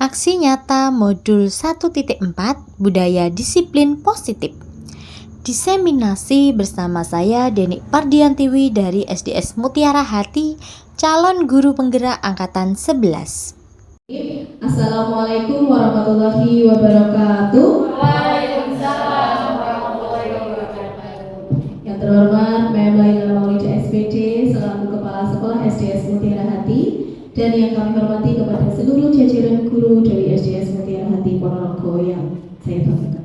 Aksi nyata modul 1.4 Budaya Disiplin Positif. Diseminasi bersama saya Denik Pardiantiwi dari SDS Mutiara Hati, calon guru penggerak angkatan 11. Assalamualaikum warahmatullahi wabarakatuh. Waalaikumsalam warahmatullahi wabarakatuh. Yang terhormat Mem Laila Maulida SPD selaku Kepala Sekolah SDS Mutiara Hati, dan yang kami hormati kepada seluruh jajaran guru dari SDS Mutiara Hati Ponorogo yang saya banggakan.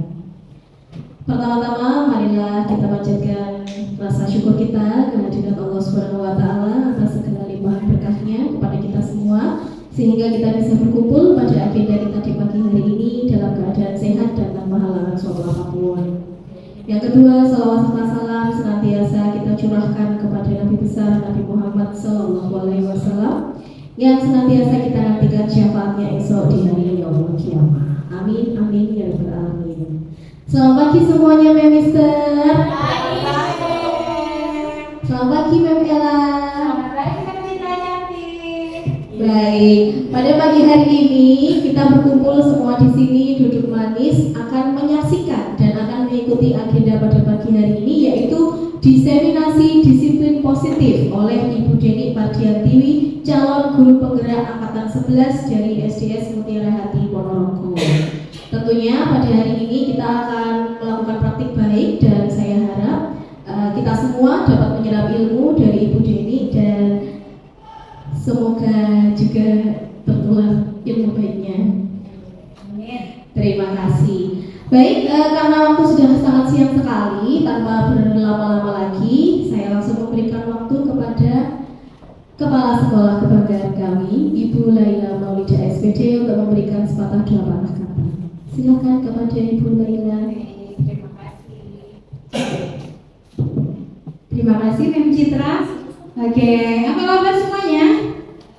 Pertama-tama, marilah kita panjatkan rasa syukur kita kehadirat Allah Subhanahu wa Ta'ala atas segala limpahan berkahnya kepada kita semua, sehingga kita bisa berkumpul pada agenda kita di pagi hari ini dalam keadaan sehat dan tanpa halangan suatu apapun. Yang kedua, salawat serta salam senantiasa kita curahkan kepada Nabi besar Nabi Muhammad SAW yang senantiasa kita nantikan syafaatnya esok di hari yaumul kiamah. Amin amin ya rabbal alamin. Selamat pagi semuanya, Mem Mister. Selamat pagi, Mem Ella. Baik, pada pagi hari ini kita berkumpul semua di sini duduk manis akan menyaksikan dan akan mengikuti agenda pada pagi hari ini, yaitu diseminasi disiplin positif oleh Ibu Denik Pardiantiwi, calon guru penggerak angkatan 11 dari SDS Mutiara Hati Ponorogo. Tentunya pada hari ini kita akan melakukan praktik baik, dan saya harap kita semua dapat menyerap ilmu dari Ibu Denik dan semoga juga tertular ilmu baiknya. Terima kasih. Baik, karena waktu sudah sangat siang sekali, tanpa berlama-lama lagi, saya langsung memberikan waktu kepada Kepala Sekolah Kebanggaan kami, Ibu Laila Maulida SPD, untuk memberikan sepatah dua patah kata. Silakan kepada Ibu Laila. Terima kasih. Terima kasih, Mem Citra. Oke, apa kabar semuanya?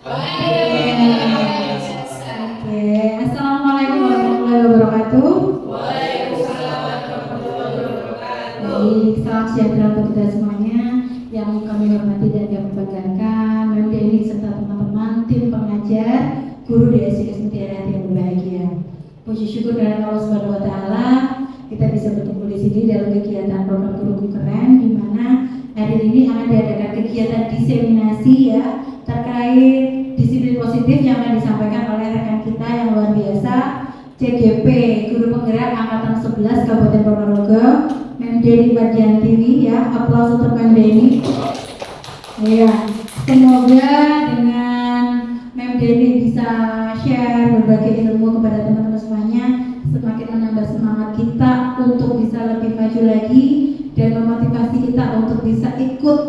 Oke, assalamualaikum warahmatullahi wabarakatuh. Waalaikumsalam warahmatullahi wabarakatuh. Baik, salam sejahtera untuk kita semuanya yang kami hormati dan kami banggakan, Mem Denik serta teman-teman tim pengajar guru di SDS Mutiara Hati yang berbahagia. Puji syukur kepada Allah Subhanahu wa Ta'ala, kita bisa bertemu di sini dalam kegiatan program Guruku Keren, di mana hari ini akan diadakan kegiatan diseminasi ya terkait disiplin positif yang akan disampaikan oleh rekan kita yang luar biasa, CGP Guru Penggerak Angkatan 11 Kabupaten Ponorogo, Mem Denik Pardiantiwi ya. Aplaus untuk Mem Denik. Ya, semoga dengan Mem Denik bisa share berbagai ilmu kepada teman-teman semuanya, semakin menambah semangat kita untuk bisa lebih maju lagi dan memotivasi kita untuk bisa ikut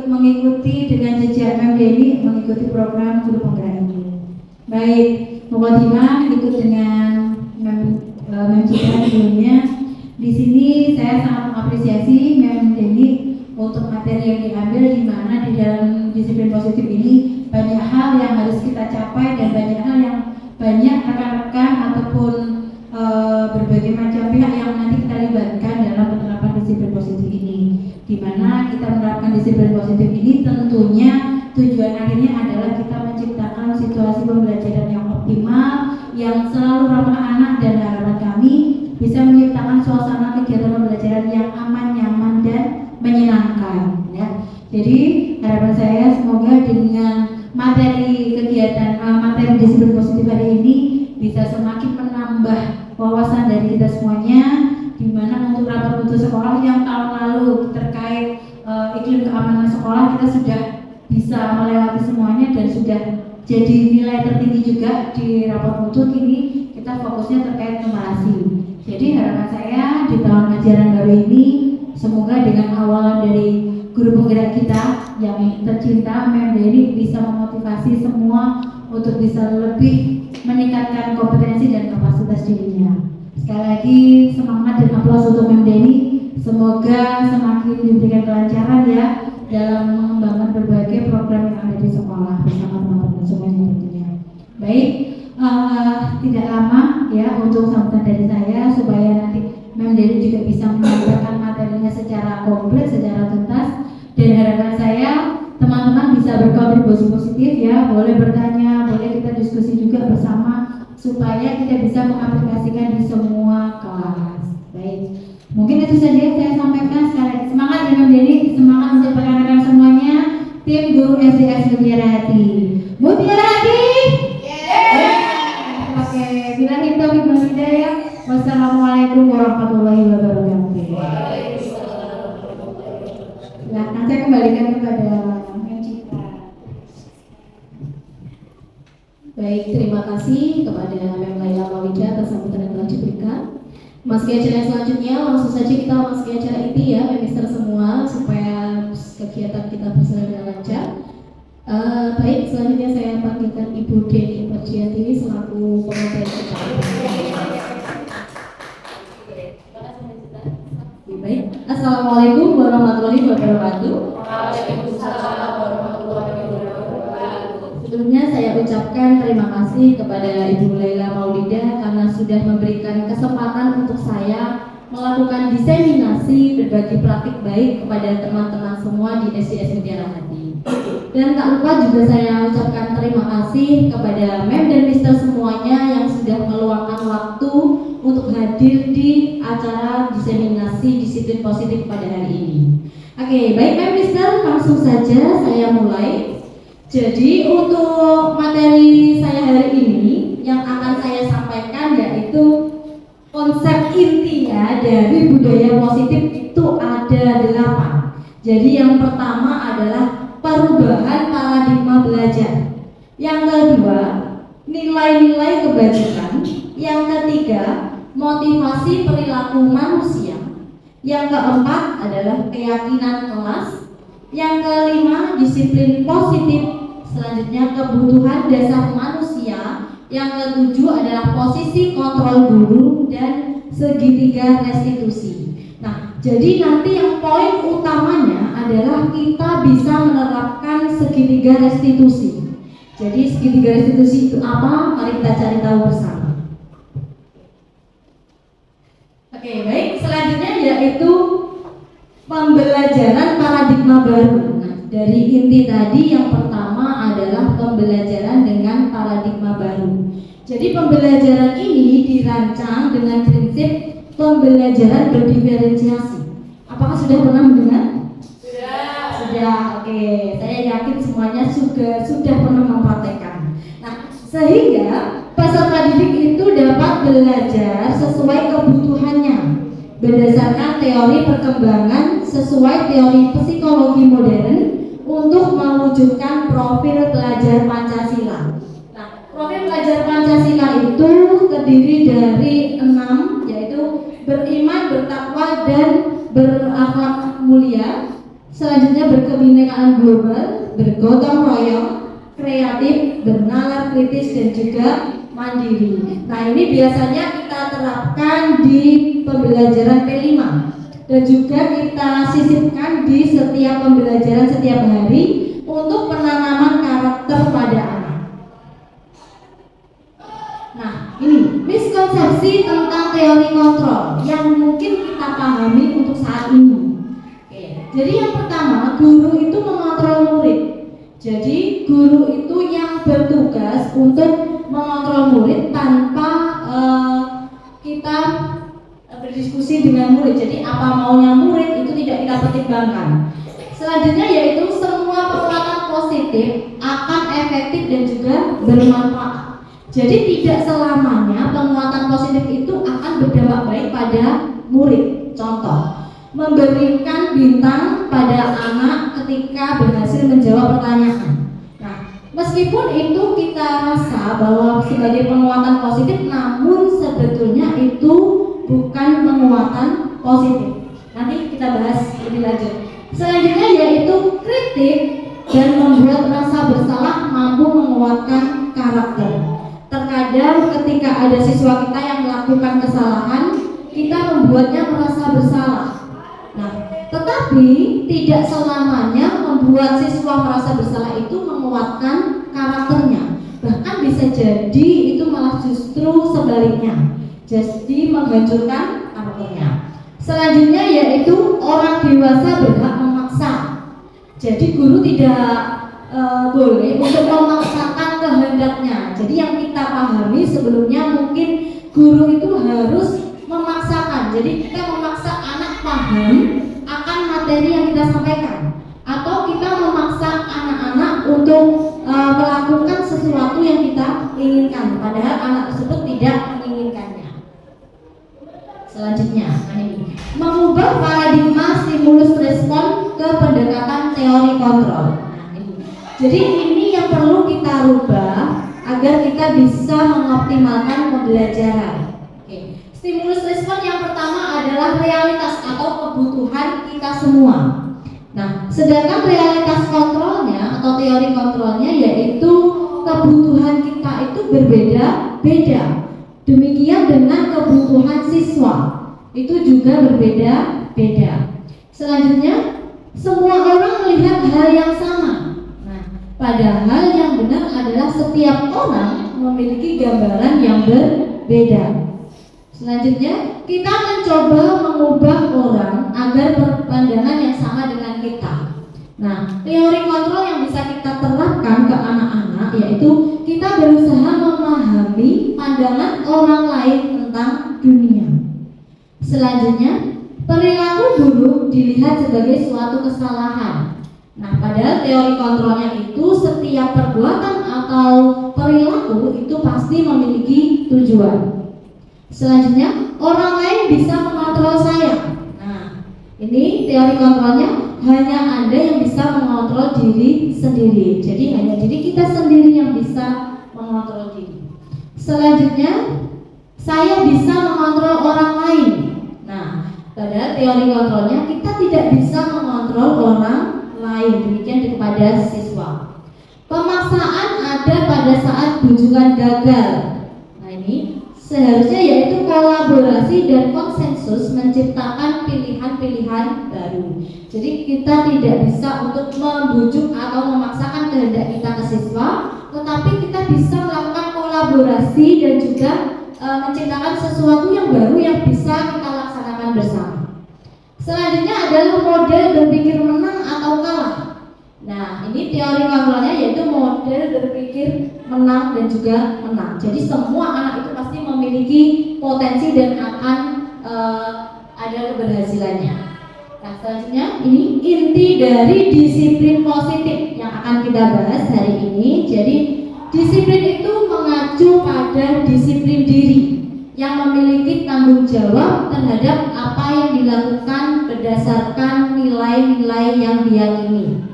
mengikuti dengan jejak Mem Denik mengikuti program guru penggerak ini. Baik, mukadimah ikut dengan Mem Citra sebelumnya. Di sini saya sangat mengapresiasi Mem Denik untuk materi yang diambil, di mana di dalam disiplin positif ini banyak hal yang harus kita capai dan banyak hal yang banyak rekan-rekan ataupun berbagai macam pihak yang nanti kita libatkan dalam penerapan disiplin positif ini. Di mana kita menerapkan disiplin positif ini tentunya tujuan akhirnya adalah kita menciptakan situasi pembelajaran yang optimal, yang selalu ramah anak, dan harapan kami bisa menciptakan suasana kegiatan pembelajaran yang aman, nyaman, dan menyenangkan ya. Jadi harapan saya semoga dengan materi kegiatan materi disiplin positif hari ini bisa semakin menambah wawasan dari kita semuanya, di mana untuk rapat putus sekolah yang tahun lalu terkait iklim keamanan sekolah kita sudah bisa melewati semuanya dan sudah jadi nilai tertinggi juga di rapat mutu. Kini kita fokusnya terkait numerasi. Jadi harapan saya di tahun ajaran baru ini semoga dengan awalan dari guru penggerak kita yang tercinta Mem Denik bisa memotivasi semua untuk bisa lebih meningkatkan kompetensi dan kapasitas dirinya. Sekali lagi semangat dan aplaus untuk Mem Denik. Semoga semakin diberikan kelancaran ya dalam mengembangkan berbagai program yang ada di sekolah bersama teman-teman semuanya tentunya. Baik, tidak lama ya untuk sambutan dari saya, supaya nanti Mem Denik juga bisa menyampaikan materinya secara komplit, secara tuntas, dan harapan saya teman-teman bisa berkontribusi positif ya, boleh bertanya, boleh kita diskusi juga bersama supaya kita bisa mengaplikasikan di semua kelas. Baik, mungkin itu saja yang saya sampaikan. Sekarang semangat ya Mem Deni, semangat untuk rekan-rekan semuanya, tim guru SDS Mutiara Hati. Mutiara Hati. Oke, bilang taufiq wal hidayah. Wassalamualaikum warahmatullahi wabarakatuh. Nah, saya kembalikan kepada Mem Citra. Baik, terima kasih kepada Mem Laila Mawida atas sambutan yang telah diberikan. Masuki acara selanjutnya, langsung saja kita masuki acara inti ya, Memister semua, supaya kegiatan kita berjalan dengan lancar. Baik, selanjutnya saya panggilkan Ibu Deni Perjiatiwi selaku pengajar kita. Baik, Assalamualaikum warahmatullahi wabarakatuh. Waalaikumsalam warahmatullahi wabarakatuh. Sebelumnya saya ucapkan terima kasih kepada Ibu Laila Maulida karena sudah memberikan kesempatan untuk saya melakukan diseminasi berbagi praktik baik kepada teman-teman semua di SDS Mutiara Hati. Dan tak lupa juga saya ucapkan terima kasih kepada Mem dan Mister semuanya yang sudah meluangkan waktu untuk hadir di acara diseminasi disiplin positif pada hari ini. Oke, baik Mem Mister, langsung saja saya mulai. Jadi untuk materi saya hari ini yang akan saya sampaikan yaitu konsep intinya dari budaya positif itu ada 8. Jadi yang pertama adalah perubahan paradigma belajar. Yang kedua, nilai-nilai kebajikan. Yang ketiga, motivasi perilaku manusia. Yang keempat adalah keyakinan kelas. Yang kelima, disiplin positif. Selanjutnya, kebutuhan dasar manusia. Yang ketujuh adalah posisi kontrol guru dan segitiga restitusi. Nah, jadi nanti yang poin utamanya adalah kita bisa menerapkan segitiga restitusi. Jadi segitiga restitusi itu apa? Mari kita cari tahu bersama. Oke, baik. Selanjutnya yaitu pembelajaran paradigma baru. Nah, dari inti tadi yang pertama adalah pembelajaran dengan paradigma baru. Jadi pembelajaran ini dirancang dengan prinsip pembelajaran berdiferensiasi. Apakah sudah pernah mendengar? Sudah. Oke, saya yakin semuanya sudah pernah mempraktekkan. Nah, sehingga peserta didik itu dapat belajar sesuai kebutuhannya berdasarkan teori perkembangan sesuai teori psikologi modern untuk mewujudkan profil pelajar Pancasila. Nah, profil pelajar Pancasila itu terdiri dari 6, yaitu beriman, bertakwa, dan berakhlak mulia. Selanjutnya berkebinekaan global, bergotong royong, kreatif, bernalar kritis, dan juga mandiri. Nah, ini biasanya kita terapkan di pembelajaran P5 dan juga kita sisipkan di setiap pembelajaran setiap hari untuk penanaman karakter pada anak. Nah, ini miskonsepsi tentang teori kontrol yang mungkin kita pahami untuk saat ini. Oke, jadi yang pertama, guru itu mengontrol murid. Jadi guru itu yang bertugas untuk mengontrol murid tanpa kita berdiskusi dengan murid. Jadi apa maunya murid itu tidak kita pertimbangkan. Selanjutnya yaitu semua penguatan positif akan efektif dan juga bermanfaat. Jadi tidak selamanya penguatan positif itu akan berdampak baik pada murid. Contoh, memberikan bintang pada anak ketika berhasil menjawab pertanyaan. Nah, meskipun itu kita rasa bahwa sebagai penguatan positif, namun sebetulnya itu bukan penguatan positif. Nanti kita bahas lebih lanjut. Selanjutnya yaitu kritik dan membuat rasa bersalah mampu menguatkan karakter. Terkadang ketika ada siswa kita yang melakukan kesalahan, kita membuatnya merasa bersalah. Nah, tetapi tidak selamanya membuat siswa merasa bersalah itu menguatkan karakternya. Bahkan bisa jadi itu malah justru sebaliknya, jadi menghancurkan karakternya. Selanjutnya yaitu orang dewasa berhak memaksa. Jadi guru tidak boleh untuk memaksakan kehendaknya. Jadi yang kita pahami sebelumnya mungkin guru itu harus memaksakan. Jadi kita memaksa anak paham akan materi yang kita sampaikan, atau kita memaksa anak-anak untuk melakukan sesuatu yang kita inginkan, padahal anak tersebut tidak menginginkannya. Selanjutnya, ini mengubah paradigma stimulus respon ke pendekatan teori kontrol. Nah, ini. Jadi ini yang perlu kita rubah agar kita bisa mengoptimalkan pembelajaran. Oke. Stimulus respon yang pertama adalah realitas atau kebutuhan kita semua. Nah, sedangkan realitas kontrolnya atau teori kontrolnya yaitu kebutuhan kita itu berbeda-beda. Demikian dengan kebutuhan siswa, itu juga berbeda-beda. Selanjutnya, semua orang melihat hal yang sama. Nah, padahal yang benar adalah setiap orang memiliki gambaran yang berbeda. Selanjutnya, kita mencoba mengubah orang agar berpandangan yang sama dengan kita. Nah, teori kontrol yang bisa kita terapkan ke anak-anak yaitu kita berusaha memahami pandangan orang lain tentang dunia. Selanjutnya, perilaku buruk dilihat sebagai suatu kesalahan. Nah, padahal teori kontrolnya itu setiap perbuatan atau perilaku itu pasti memiliki tujuan. Selanjutnya, orang lain bisa mengontrol saya. Nah, ini teori kontrolnya hanya Anda yang bisa mengontrol diri sendiri. Jadi hanya diri kita sendiri yang bisa mengontrol diri. Selanjutnya, saya bisa mengontrol orang lain. Nah, padahal teori kontrolnya kita tidak bisa mengontrol orang lain. Demikian kepada siswa. Pemaksaan ada pada saat bujukan gagal. Nah, ini seharusnya yaitu kolaborasi dan konsensus menciptakan pilihan-pilihan baru. Jadi kita tidak bisa untuk membujuk atau memaksakan kehendak kita ke siswa, tetapi kita bisa melakukan kolaborasi dan juga menciptakan sesuatu yang baru yang bisa kita laksanakan bersama. Selanjutnya adalah model berpikir menang atau kalah. Nah, ini teori kontrolnya yaitu model berpikir menang dan juga menang. Jadi semua anak itu pasti memiliki potensi dan akan ada keberhasilannya. Nah, selanjutnya ini inti dari disiplin positif yang akan kita bahas hari ini. Jadi disiplin itu mengacu pada disiplin diri yang memiliki tanggung jawab terhadap apa yang dilakukan berdasarkan nilai-nilai yang diyakini.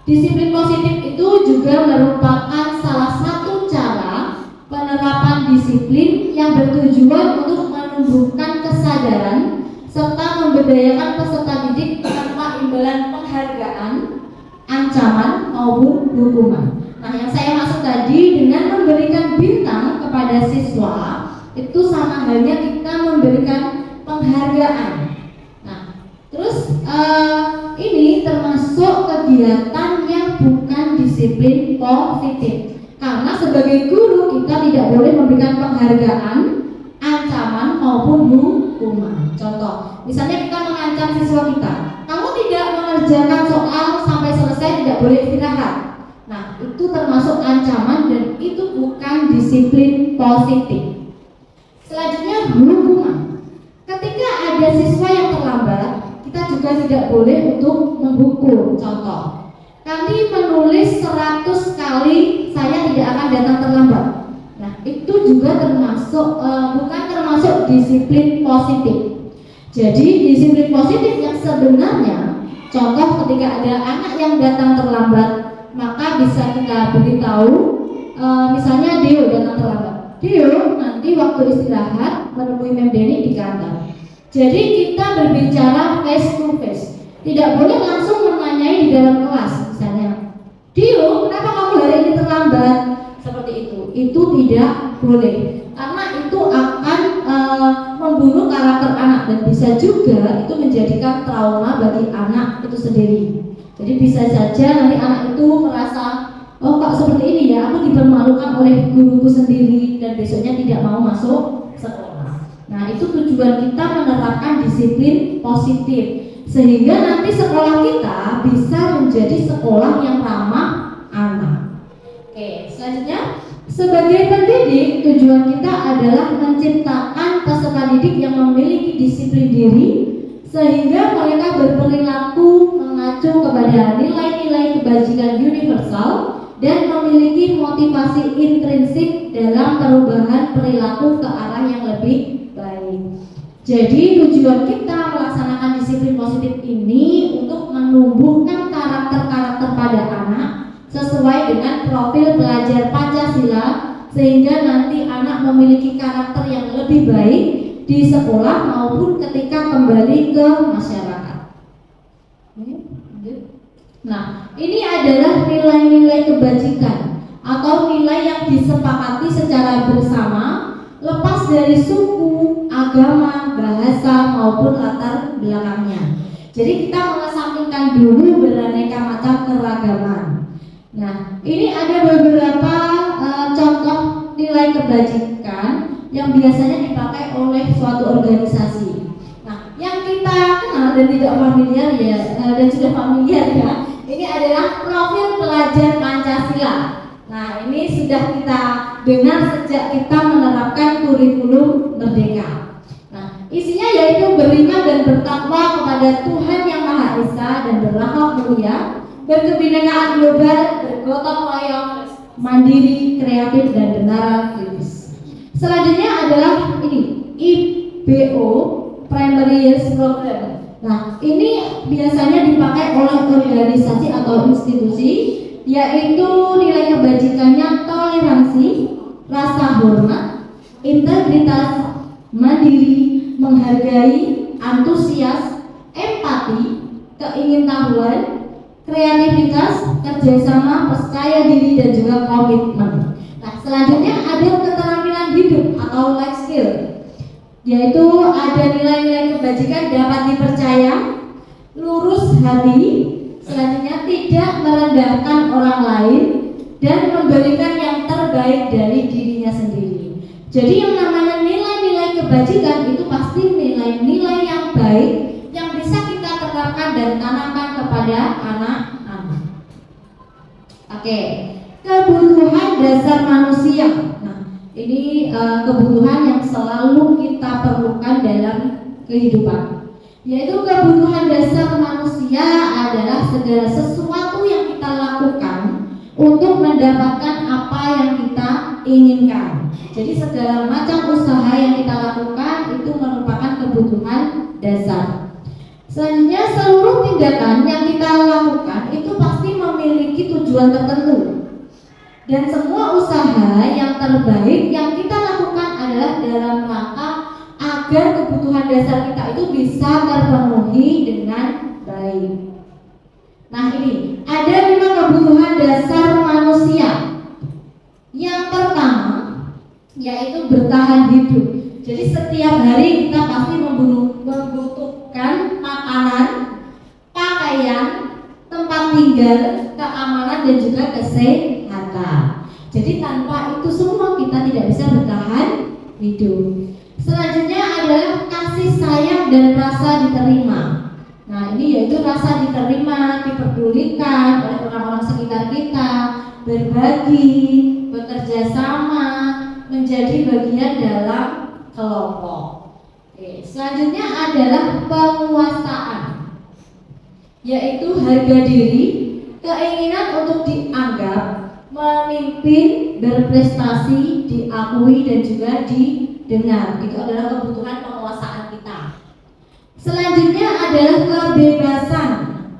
Disiplin positif itu juga merupakan salah satu cara penerapan disiplin yang bertujuan untuk menumbuhkan kesadaran serta memberdayakan peserta didik tanpa imbalan penghargaan, ancaman maupun hukuman. Nah, yang saya maksud tadi dengan memberikan bintang kepada siswa itu sama halnya kita memberikan penghargaan. Nah, terus ini termasuk kegiatan yang bukan disiplin positif. Karena sebagai guru kita tidak boleh memberikan penghargaan, ancaman maupun hukuman. Contoh, misalnya kita mengancam siswa kita, kamu tidak mengerjakan soal sampai selesai, tidak boleh istirahat. Nah, itu termasuk ancaman dan itu bukan disiplin positif. Selanjutnya hukuman. Ketika ada siswa yang terlambat, kita juga tidak boleh untuk menghukum. Contoh, kami menulis 100 kali saya tidak akan datang terlambat. Nah, itu juga termasuk bukan termasuk disiplin positif. Jadi disiplin positif yang sebenarnya, contoh ketika ada anak yang datang terlambat, maka bisa kita beritahu, misalnya Dio datang terlambat. Dio nanti waktu istirahat menemui Mem Deni di kantor. Jadi kita berbicara face to face. Tidak boleh langsung menanyai di dalam kelas, misalnya, Dio, kenapa kamu hari ini terlambat? Seperti itu. Itu tidak boleh, karena itu akan membunuh karakter anak dan bisa juga itu menjadikan trauma bagi anak itu sendiri. Jadi bisa saja nanti anak itu merasa, oh kok seperti ini ya, aku dipermalukan oleh guruku sendiri dan besoknya tidak mau masuk sekolah. Nah, itu tujuan kita menerapkan disiplin positif sehingga nanti sekolah kita bisa menjadi sekolah yang ramah anak. Oke, selanjutnya sebagai pendidik tujuan kita adalah menciptakan peserta didik yang memiliki disiplin diri sehingga mereka berperilaku mengacu kepada nilai-nilai kebajikan universal dan memiliki motivasi intrinsik dalam perubahan perilaku ke arah yang lebih baik. Jadi tujuan kita melaksanakan disiplin positif ini untuk menumbuhkan karakter-karakter pada anak sesuai dengan profil belajar Pancasila sehingga nanti anak memiliki karakter yang lebih baik di sekolah maupun ketika kembali ke masyarakat. Nah, ini adalah nilai-nilai kebajikan atau nilai yang disepakati secara bersama lepas dari suku, agama, bahasa maupun latar belakangnya. Jadi kita mengesampingkan dulu beraneka macam keragaman. Nah, ini ada beberapa contoh nilai kebajikan yang biasanya dipakai oleh suatu organisasi. Nah, yang kita kenal dan tidak familiar ya, dan sudah familiar ya, ini adalah profil pelajar Pancasila. Nah, ini sudah kita dengar sejak kita menerapkan kurikulum Merdeka. Nah, isinya yaitu beriman dan bertakwa kepada Tuhan Yang Maha Esa dan berakhlak mulia, berkebinekaan global, bergotong royong, mandiri, kreatif dan benar kritis. Selanjutnya adalah ini IBO, Primary Youth Program. Nah, ini biasanya dipakai oleh organisasi atau institusi, yaitu nilai kebajikannya toleransi, rasa hormat, integritas, mandiri, menghargai, antusias, empati, keingintahuan, kreativitas, kerjasama, percaya diri dan juga komitmen. Nah, selanjutnya ada keterampilan hidup atau life skill, yaitu ada nilai-nilai kebajikan dapat dipercaya, lurus hati, selanjutnya tidak merendahkan orang lain dan memberikan yang terbaik dari dirinya sendiri. Jadi yang namanya nilai-nilai kebajikan itu pasti nilai-nilai yang baik yang bisa kita terapkan dan tanamkan kepada anak-anak. Oke, kebutuhan dasar manusia. Nah, ini kebutuhan yang selalu kita perlukan dalam kehidupan, yaitu kebutuhan dasar manusia adalah segala sesuatu yang kita lakukan untuk mendapatkan apa yang kita inginkan. Jadi segala macam usaha yang kita lakukan itu merupakan kebutuhan dasar. Selanjutnya, seluruh tindakan yang kita lakukan itu pasti memiliki tujuan tertentu. Dan semua usaha yang terbaik yang kita lakukan adalah dalam rangka agar kebutuhan dasar kita itu bisa terpenuhi dengan baik. Nah, ini ada 5 kebutuhan dasar manusia. Yang pertama yaitu bertahan hidup. Jadi setiap hari kita pasti membutuhkan makanan, pakaian, tempat tinggal, keamanan dan juga kesehatan. Jadi tanpa itu semua kita tidak bisa bertahan hidup. Selanjutnya adalah kasih sayang dan rasa diterima. Nah, ini yaitu rasa diterima, diperdulikan oleh orang-orang sekitar kita, berbagi, bekerja sama, menjadi bagian dalam kelompok. Oke, selanjutnya adalah penguasaan, yaitu harga diri, keinginan untuk dianggap, memimpin, berprestasi, diakui dan juga didengar. Itu adalah kebutuhan penguasaan kita. Selanjutnya adalah kebebasan.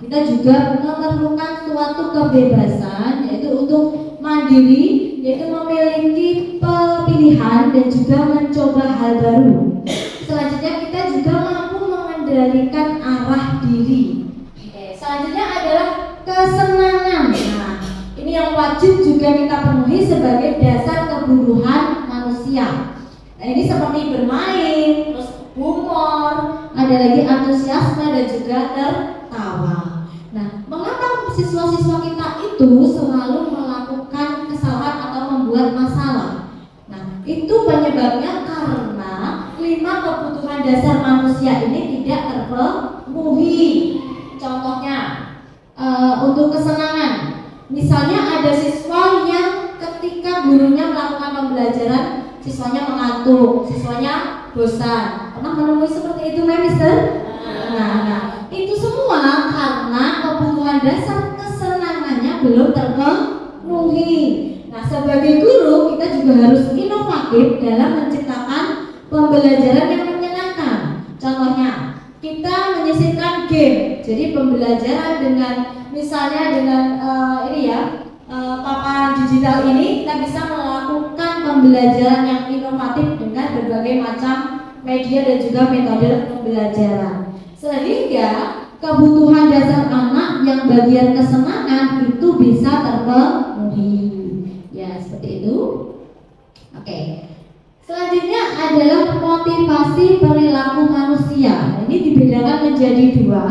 Kita juga memerlukan suatu kebebasan, yaitu untuk mandiri, yaitu memiliki pilihan dan juga mencoba hal baru. Selanjutnya kita juga mampu mengendalikan arah diri. Selanjutnya adalah kesenangan. Nah, ini yang wajib juga kita penuhi sebagai dasar kebutuhan manusia. Nah, ini seperti bermain, terus humor, ada lagi antusiasme dan juga tertawa. Nah, mengapa siswa-siswa kita itu selalu melakukan kesalahan atau membuat masalah? Nah, itu penyebabnya karena 5 kebutuhan dasar manusia ini tidak terpenuhi. Contohnya, untuk kesenangan, misalnya ada siswa yang ketika gurunya melakukan pembelajaran siswanya mengantuk, siswanya bosan. Pernah menemui seperti itu, Mister? Nah, itu semua karena kebutuhan dasar kesenangannya belum terpenuhi. Nah, sebagai guru kita juga harus inovatif dalam menciptakan pembelajaran yang menyenangkan. Contohnya, kita menyisipkan game. Jadi pembelajaran dengan misalnya dengan paparan digital ini kita bisa melakukan pembelajaran yang inovatif dengan berbagai macam media dan juga metode pembelajaran. Sehingga kebutuhan dasar anak yang bagian kesenangan itu bisa terpenuhi. Ya, seperti itu. Oke. Selanjutnya adalah motivasi perilaku manusia. Ini dibedakan menjadi dua.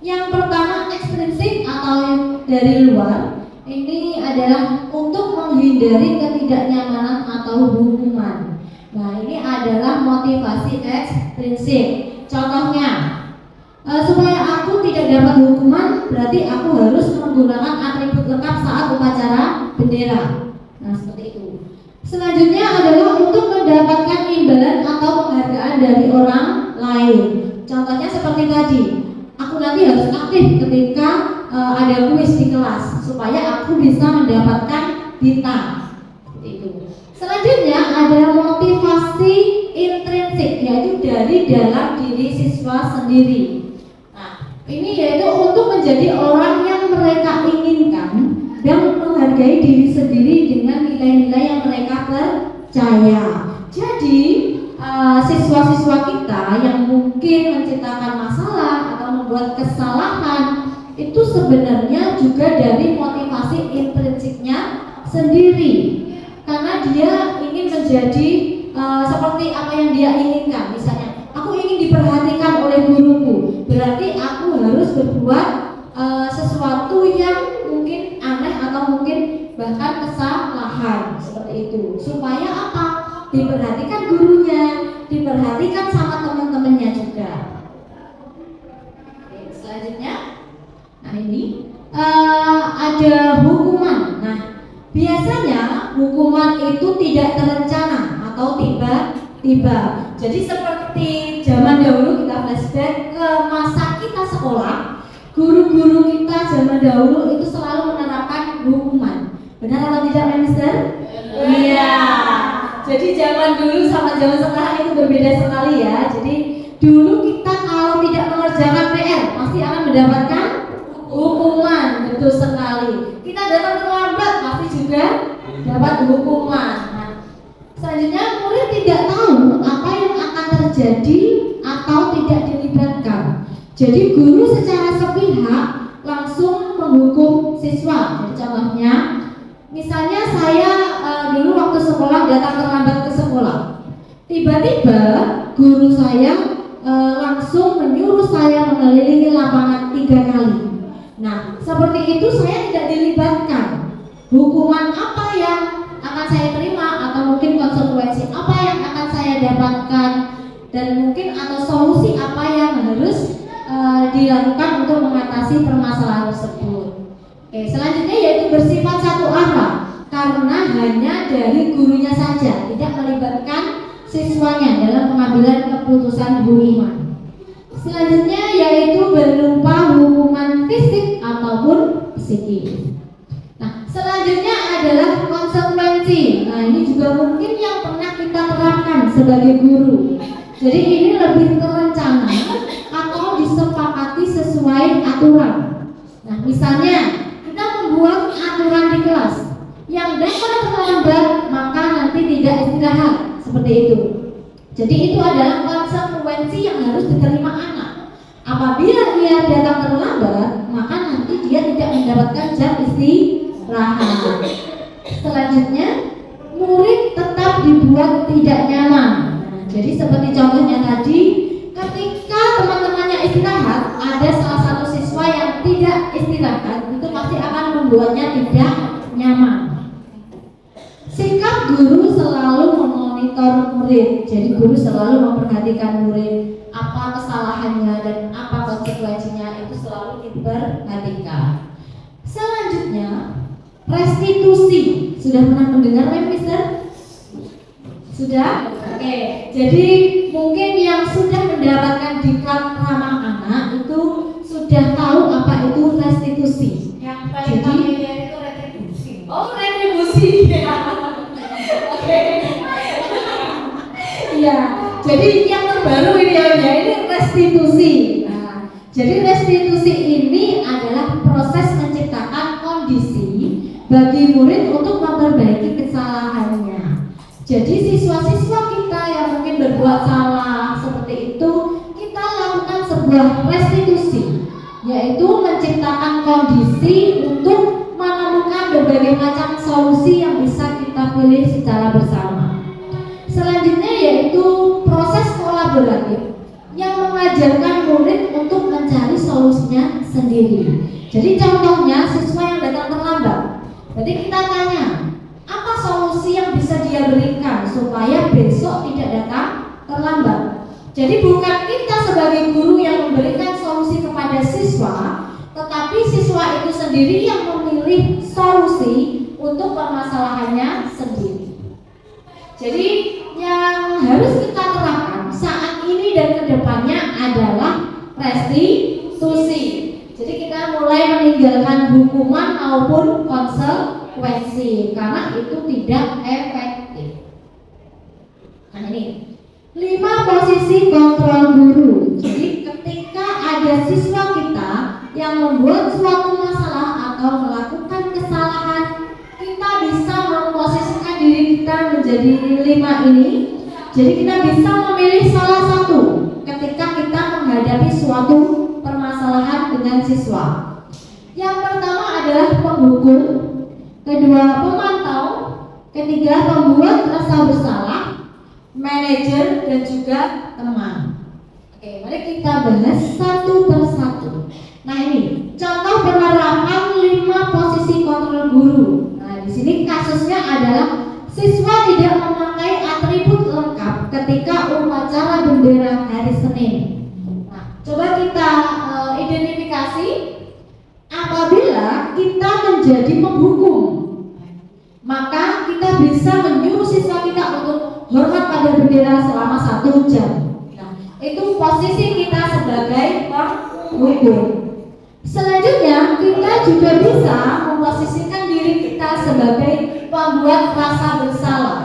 Yang pertama ekstrinsik atau dari luar. Ini adalah untuk menghindari ketidaknyamanan atau hukuman. Nah, ini adalah motivasi ekstrinsik. Contohnya, supaya aku tidak dapat hukuman, berarti aku harus menggunakan atribut lengkap saat upacara bendera. Nah, seperti itu. Selanjutnya adalah untuk mendapatkan imbalan atau penghargaan dari orang lain. Contohnya seperti tadi, aku nanti harus aktif ketika ada kuis di kelas supaya aku bisa mendapatkan bintang. Seperti itu. Selanjutnya ada motivasi intrinsik, yaitu dari dalam diri siswa sendiri. Nah, ini yaitu untuk menjadi orang yang mereka inginkan dan menghargai diri sendiri dengan nilai-nilai yang mereka percaya. Jadi siswa-siswa kita yang mungkin menciptakan masalah atau membuat kesalahan itu sebenarnya juga dari motivasi intrinsiknya sendiri, karena dia ingin menjadi seperti apa yang dia inginkan. Misalnya, aku ingin diperhatikan oleh guruku, berarti aku harus berbuat sesuatu yang mungkin aneh atau mungkin bahkan kesalahan seperti itu, supaya apa? Diperhatikan gurunya, diperhatikan sama teman-temannya juga. Oke, selanjutnya, nah ini ada hukuman. Nah, biasanya hukuman itu tidak terencana atau tiba-tiba. Jadi seperti zaman dahulu, kita flashback ke masa kita sekolah, guru-guru kita zaman dahulu itu selalu menerapkan hukuman. Benar atau tidak, Mister? Iya. Jadi zaman dulu sama zaman sekarang itu berbeda sekali ya. Jadi dulu kita kalau tidak mengerjakan PR pasti akan mendapatkan hukuman, betul sekali. Kita datang terlambat pasti juga dapat hukuman. Nah, selanjutnya murid tidak tahu apa yang akan terjadi atau tidak dilibatkan. Jadi guru secara sepihak langsung menghukum siswa. Jadi contohnya, misalnya saya dulu waktu sekolah datang terlambat ke sekolah. Tiba-tiba guru saya langsung menyuruh saya mengelilingi lapangan 3 kali. Nah, seperti itu saya tidak dilibatkan. Hukuman apa yang akan saya terima atau mungkin konsekuensi apa yang akan saya dapatkan dan mungkin atau solusi apa yang harus dilakukan untuk mengatasi permasalahan tersebut. Oke, selanjutnya yaitu bersifat satu arah, karena hanya dari gurunya saja, tidak melibatkan siswanya dalam pengambilan keputusan hukuman. Selanjutnya yaitu berupa hukuman fisik ataupun psikis. Nah, selanjutnya adalah konsekuensi. Nah, ini juga mungkin yang pernah kita terapkan sebagai guru. Jadi ini lebih terencana atau disepakati sesuai aturan. Nah, misalnya kita membuat aturan di kelas, yang dapat terlambat maka nanti tidak istirahat, seperti itu. Jadi itu adalah konsekuensi yang harus diterima anak. Apabila dia datang terlambat, maka nanti dia tidak mendapatkan jam istirahat. Selanjutnya, murid tetap dibuat tidak nyaman. Nah, jadi seperti contohnya tadi, ketika teman-temannya istirahat, ada salah satu siswa yang tidak istirahat, itu pasti akan membuatnya tidak nyaman. Sikap guru selalu memonitor murid. Jadi guru selalu memperhatikan murid, apa kesalahannya dan apa konsekuensinya itu selalu diperhatikan. Selanjutnya, restitusi. Sudah pernah mendengar, Mister? Sudah? Oke. Jadi mungkin yang sudah mendapatkan diklat ramah anak itu sudah tahu apa itu restitusi. Yang paling familiar itu retribusi. Oh, retribusi. Oke. Iya. Jadi yang terbaru ini ya, ini restitusi. Nah, jadi restitusi ini adalah proses menciptakan kondisi bagi murid untuk memperbaiki kesalahannya. Jadi siswa-siswa kita yang mungkin berbuat salah seperti itu, kita lakukan sebuah restitusi, yaitu menciptakan kondisi untuk menemukan berbagai macam solusi yang bisa kita pilih secara bersama. Selanjutnya yaitu proses kolaboratif yang mengajarkan murid untuk mencari solusinya sendiri. Jadi contohnya siswa yang datang terlambat, jadi kita tanya apa solusi yang bisa dia berikan supaya besok tidak datang terlambat. Jadi bukan kita sebagai guru yang memberikan solusi kepada siswa, tetapi siswa itu sendiri yang memilih solusi untuk permasalahannya sendiri. Jadi yang harus kita terapkan saat ini dan kedepannya adalah restitusi. Jadi kita mulai meninggalkan hukuman maupun konsekuensi karena itu tidak efektif. Nah ini 5 posisi kontrol guru. Jadi ketika ada siswa kita yang membuat suatu masalah atau melakukan kesalahan, kita bisa memposisikan diri kita menjadi 5 ini. Jadi kita bisa memilih salah satu ketika kita menghadapi suatu permasalahan dengan siswa. Yang pertama adalah penghukum, kedua pemantau, ketiga pembuat rasa bersalah, manajer, dan juga teman. Oke, mari kita bahas satu persatu. Nah ini contoh penerapan 5 posisi kontrol guru. Nah di sini kasusnya adalah siswa tidak memakai atribut lengkap ketika upacara bendera hari Senin. Nah, coba kita identifikasi apabila kita menjadi penghukum, maka kita bisa menyuruh siswa kita untuk hormat pada bendera selama 1 jam. Nah, itu posisi kita sebagai penghukum. Selanjutnya kita juga bisa memposisikan diri kita sebagai pembuat rasa bersalah.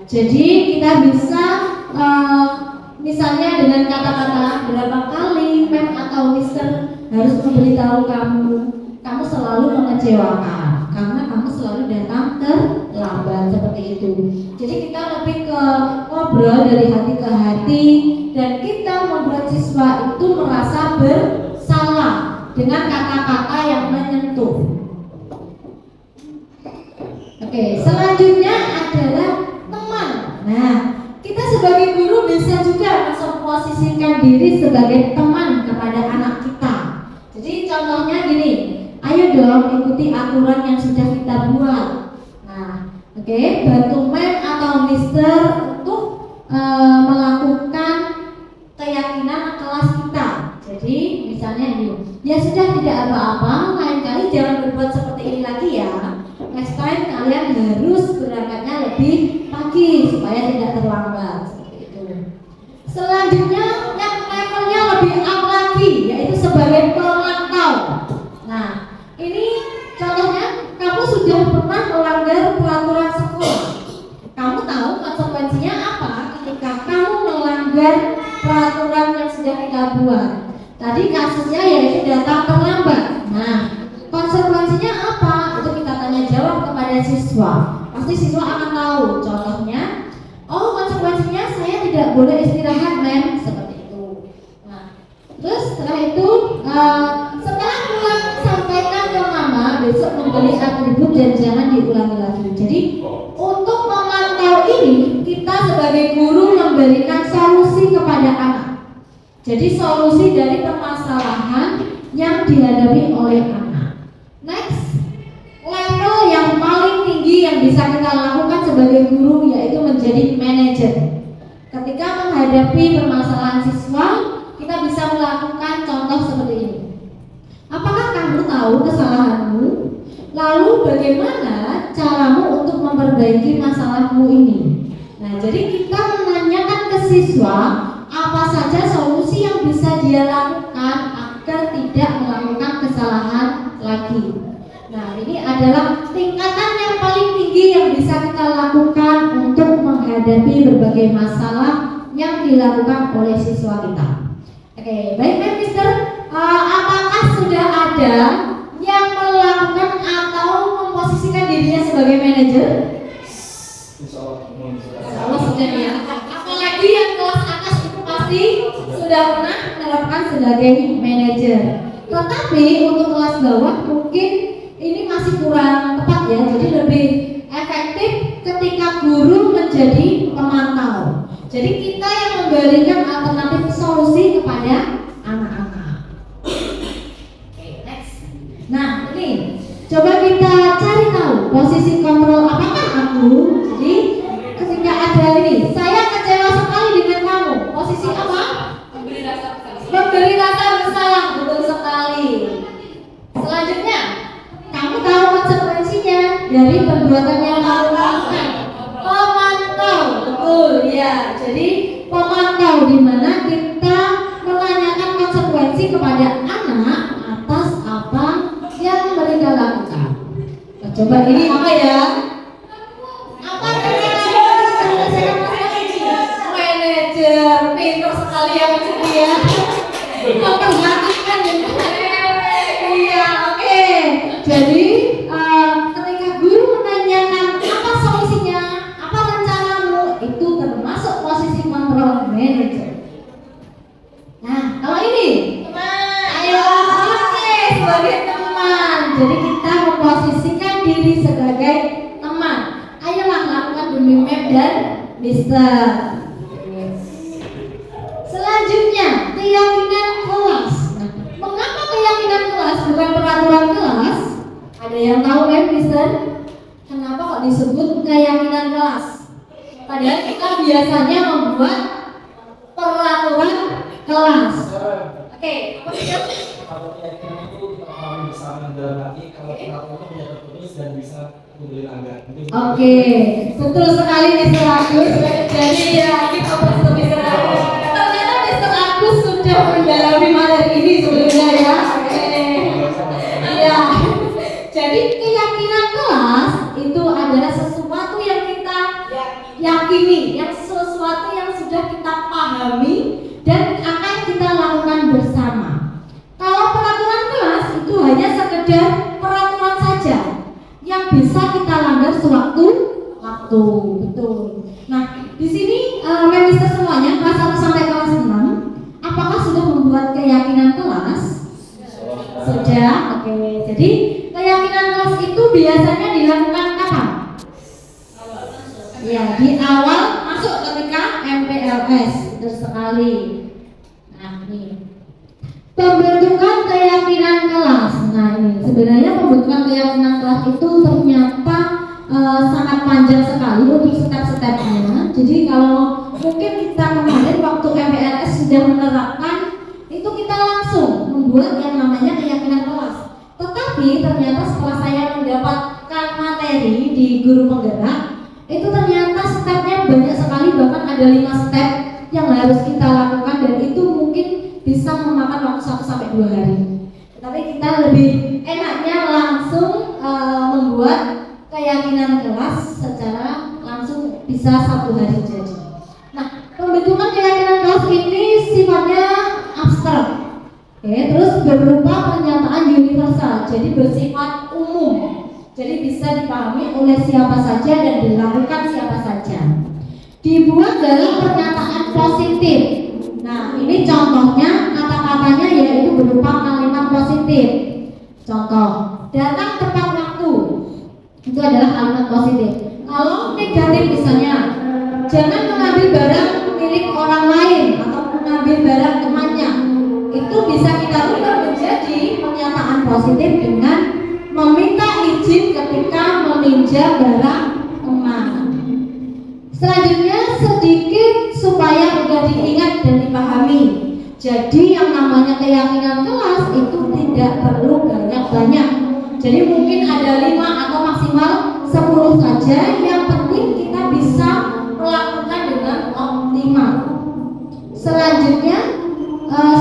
Jadi kita bisa misalnya dengan kata-kata berapa kali mem atau mister harus memberitahu kamu selalu mengecewakan karena kamu selalu datang terlambat, seperti itu. Jadi kita lebih ke ngobrol dari hati ke hati dan kita membuat siswa itu merasa bersalah dengan kata-kata yang menyentuh. Oke, selanjutnya adalah teman. Nah, kita sebagai guru bisa juga memposisikan diri sebagai teman kepada anak kita. Jadi contohnya gini, ayo dong ikuti aturan yang sudah kita buat. Nah, oke, bantu mem atau mister untuk melakukan keyakinan kelas kita. Jadi misalnya ini, ya sudah tidak apa-apa, lain kali jangan berbuat seperti ini lagi ya. Next time kalian harus berangkatnya lebih pagi supaya tidak terlambat, seperti itu. Selanjutnya yang levelnya lebih up lagi, yaitu sebagai pemantau. Nah, ini contohnya kamu sudah pernah melanggar peraturan sekolah. Kamu tahu konsekuensinya apa ketika kamu melanggar peraturan yang sudah kita buat. Tadi kasusnya yaitu datang terlambat. Nah, konsekuensinya apa? Itu kita tanya jawab kepada siswa. Pasti siswa akan tahu. Contohnya, oh konsekuensinya saya tidak boleh istirahat, mem, seperti itu. Nah, terus setelah itu, setelah pulang sampaikan ke mama, besok membeli atribut dan jangan diulangi lagi. Jadi untuk memantau ini, kita sebagai guru memberikan solusi kepada anak. Jadi solusi dari permasalahan yang dihadapi oleh anak. Next, level yang paling tinggi yang bisa kita lakukan sebagai guru yaitu menjadi manajer. Ketika menghadapi permasalahan siswa, kita bisa melakukan contoh seperti ini. Apakah kamu tahu kesalahanmu? Lalu bagaimana caramu untuk memperbaiki masalahmu ini? Nah, jadi kita menanyakan ke siswa apa saja solusi yang bisa dia lakukan agar tidak melakukan kesalahan lagi. Nah, ini adalah tingkatan yang paling tinggi yang bisa kita lakukan untuk menghadapi berbagai masalah yang dilakukan oleh siswa kita. Oke, baik Mister, apakah sudah ada yang melakukan atau memposisikan dirinya sebagai manajer? Insya Allah sudah ya. Apalagi yang kelas atas itu pasti sudah pernah menerapkan sebagai manajer. Tetapi untuk kelas bawah mungkin ini masih kurang tepat ya. Jadi lebih efektif ketika guru menjadi pemantau. Jadi kita yang memberikan alternatif solusi kepada anak-anak. Oke, next. Nah, ini coba kita cari tahu posisi kontrol apakah aku. Jadi ketika ada ini, saya kecewa sekali dengan kamu. Posisi apa? Memberi rasa bersalah. Memberi rasa bersalah, betul sekali. Selanjutnya, kamu tahu konsekuensinya dari perbuatan yang kamu lakukan. Pemantau, betul ya. Jadi pemantau di mana kita menanyakan konsekuensi kepada anak atas apa yang mereka lakukan. Nah, coba ini apa ya? Apa manajer, pintar sekali ya Mas Siti ya. Memperhatikan iya, oke. Jadi ketika guru menanyakan apa solusinya, apa rencanamu, itu termasuk posisi kontrol manager. Nah, kalau ini ayo, oke, sebagai teman. Jadi kita memposisikan diri sebagai teman. Ayolah lakukan demi Mem dan Mister. Selanjutnya, keyakinan kelas. Nah, mengapa keyakinan kelas bukan peraturan kelas? Ada yang tahu Mister? Kenapa kok disebut keyakinan kelas? Padahal kita biasanya membuat peraturan kelas. Oke, apa Mister? Kalau keyakinan itu kita pahami bersama dalam arti kalau peraturan itu punya tertulis dan bisa membeli langgar. Oke, betul sekali Mister Agus. Jadi ya kita perlu Mister Agus. Ternyata Mister Agus sudah mendalami materi ini sebelumnya ya. Oke. Iya. Jadi keyakinan kelas itu adalah sesuatu yang kita yakini, yang sesuatu yang sudah kita pahami dan akan kita lakukan bersama. Kalau peraturan kelas itu hanya sekedar peraturan saja yang bisa kita langgar sewaktu-waktu, betul. Nah, di sini Mister semuanya kelas 1 sampai kelas 6, apakah sudah membuat keyakinan kelas? Sudah, oke. Jadi keyakinan kelas itu biasanya dilakukan kapan? Ya, di awal masuk ketika MPLS, betul sekali. Nah, ini pembentukan keyakinan kelas. Nah, ini sebenarnya pembentukan keyakinan kelas itu ternyata sangat panjang sekali untuk step-stepnya. Jadi kalau mungkin kita kemarin waktu MPLS sudah menerapkan itu, kita langsung membuat yang namanya keyakinan kelas. Tetapi ternyata setelah saya mendapatkan materi di guru penggerak, itu ternyata stepnya banyak sekali, bahkan ada 5 step yang harus kita lakukan dan itu mungkin bisa memakan waktu 1 sampai 2 hari. Tapi kita lebih enaknya langsung membuat keyakinan kelas secara langsung, bisa 1 hari jadi. Nah, pembentukan keyakinan kelas ini sifatnya abstrak. Oke, terus berupa pernyataan universal, jadi bersifat umum. Jadi bisa dipahami oleh siapa saja dan dilakukan siapa saja. Dibuat dalam pernyataan positif. Nah, ini contohnya, kata-katanya yaitu berupa kalimat positif. Contoh, datang tepat waktu. Itu adalah kalimat positif. Kalau negatif misalnya, jangan mengambil barang milik orang lain atau mengambil barang temannya. Itu bisa kita ubah menjadi pernyataan positif dengan meminta izin ketika meminjam barang teman. Selanjutnya sedikit supaya mudah diingat dan dipahami. Jadi yang namanya keyakinan kelas itu tidak perlu banyak-banyak. Jadi mungkin ada 5 atau maksimal 10 saja. Yang penting kita bisa melakukan optimal. Selanjutnya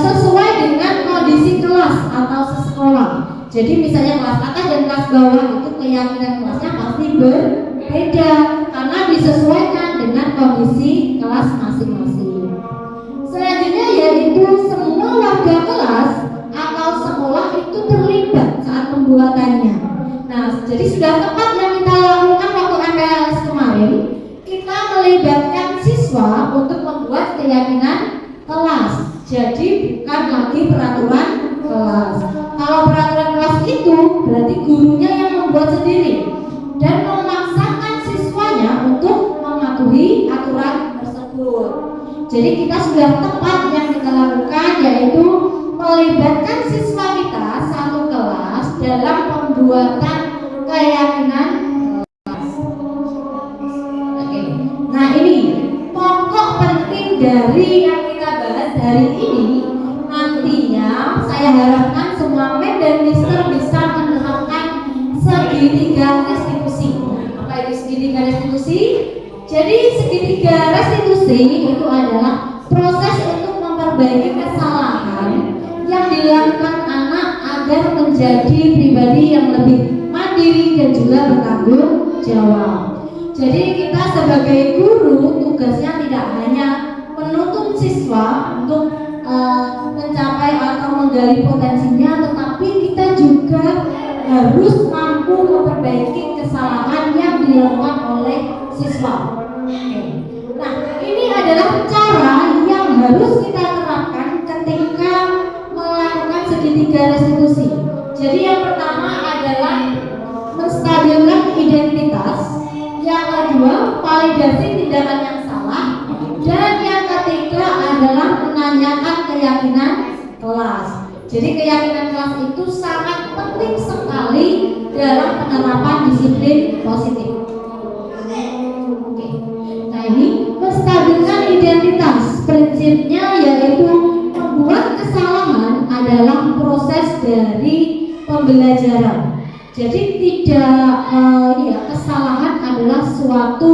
sesuai dengan kondisi kelas atau sekolah. Jadi misalnya kelas atas dan kelas bawah itu keyakinan kelasnya pasti berbeda karena disesuaikan dengan kondisi kelas masing-masing. Selanjutnya yaitu semua warga kelas atau sekolah itu terlibat saat pembuatannya. Nah, jadi sudah tepat yang kita lakukan waktu MPLS kemarin, kita melibatkan siswa untuk membuat keyakinan kelas. Jadi bukan lagi peraturan kelas. Kalau peraturan kelas itu berarti gurunya yang membuat sendiri dan memaksakan siswanya untuk mematuhi aturan tersebut. Jadi kita sudah tepat yang kita lakukan yaitu melibatkan siswa kita satu kelas dalam pembuatan keyakinan kelas. Oke. Nah ini pokok penting dari yang kita bahas hari ini. Nantinya saya harapkan semua men dan mister bisa menerapkan segitiga restitusi. Apa itu segitiga restitusi? Jadi segitiga restitusi itu adalah proses untuk memperbaiki kesalahan yang dilakukan anak agar menjadi pribadi yang lebih mandiri dan juga bertanggung jawab. Jadi kita sebagai guru tugasnya tidak hanya menuntun siswa untuk mencapai atau menggali potensinya, tetapi kita juga harus mampu memperbaiki kesalahan yang dilakukan oleh siswa. Nah, ini adalah cara yang harus kita terapkan ketika melakukan segitiga restitusi. Jadi yang pertama adalah menstabilkan identitas, yang kedua validasi tindakan yang salah, dan yang ketiga adalah menanyakan keyakinan kelas. Jadi keyakinan kelas itu sangat penting sekali dalam penerapan disiplin positif. Oke. Nah ini menstabilkan identitas, prinsipnya yaitu membuat kesalahan adalah proses dari pembelajaran. Jadi tidak kesalahan adalah suatu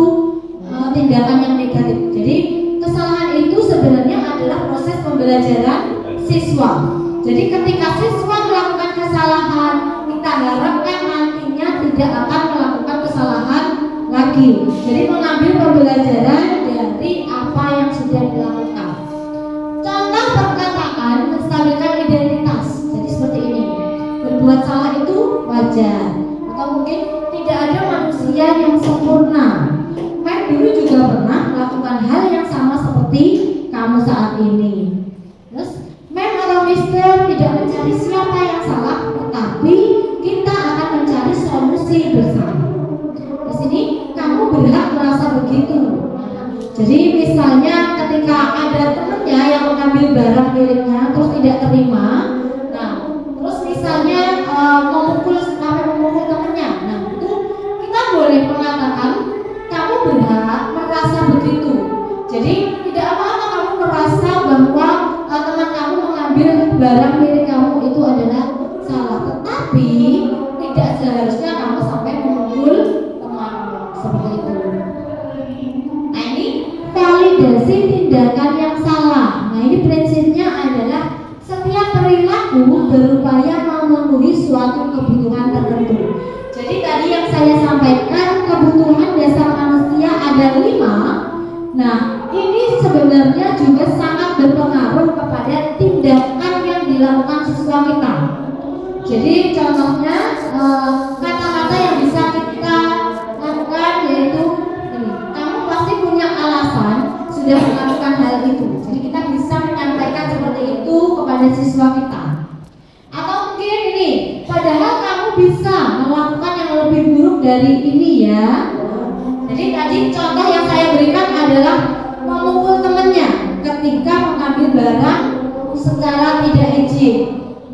tindakan yang negatif. Jadi kesalahan itu sebenarnya adalah proses pembelajaran siswa. Jadi ketika siswa melakukan kesalahan, kita harapkan nantinya tidak akan melakukan kesalahan lagi. Jadi mengambil pembelajaran dari apa yang sudah dilakukan. Contoh perkataan menstabilkan identitas. Jadi seperti ini. Berbuat salah itu wajar. Atau mungkin tidak ada manusia yang sempurna. Mem dulu juga pernah melakukan hal yang sama seperti kamu saat ini. Terus mem atau mister tidak mencari siapa yang salah, tetapi kita akan mencari solusi bersama. Di sini kamu berhak merasa begitu. Jadi misalnya ketika ada temennya yang mengambil barang miliknya terus tidak terima, nah terus misalnya memukul temennya, nah itu kita boleh mengatakan kamu berhak merasa begitu. Jadi tidak apa-apa kamu merasa bahwa teman kamu mengambil barang milik kamu itu adalah salah, tetapi tidak seharusnya kamu sampai memukul temanmu seperti itu. Nah ini validasi tindakan yang salah. Nah ini prinsipnya adalah setiap perilaku berupaya memenuhi suatu kebutuhan tertentu. Jadi tadi yang saya sampaikan kebutuhan dasar manusia ada 5. Nah ini sebenarnya juga sangat berpengaruh kepada tindakan yang dilakukan siswa kita. Jadi contohnya kata-kata yang bisa kita lakukan yaitu ini, kamu pasti punya alasan sudah melakukan hal itu. Jadi kita bisa menyampaikan seperti itu kepada siswa kita. Atau mungkin ini, padahal kamu bisa melakukan yang lebih buruk dari ini ya. Jadi tadi contoh yang saya berikan adalah memukul temannya ketika mengambil barang secara tidak izin.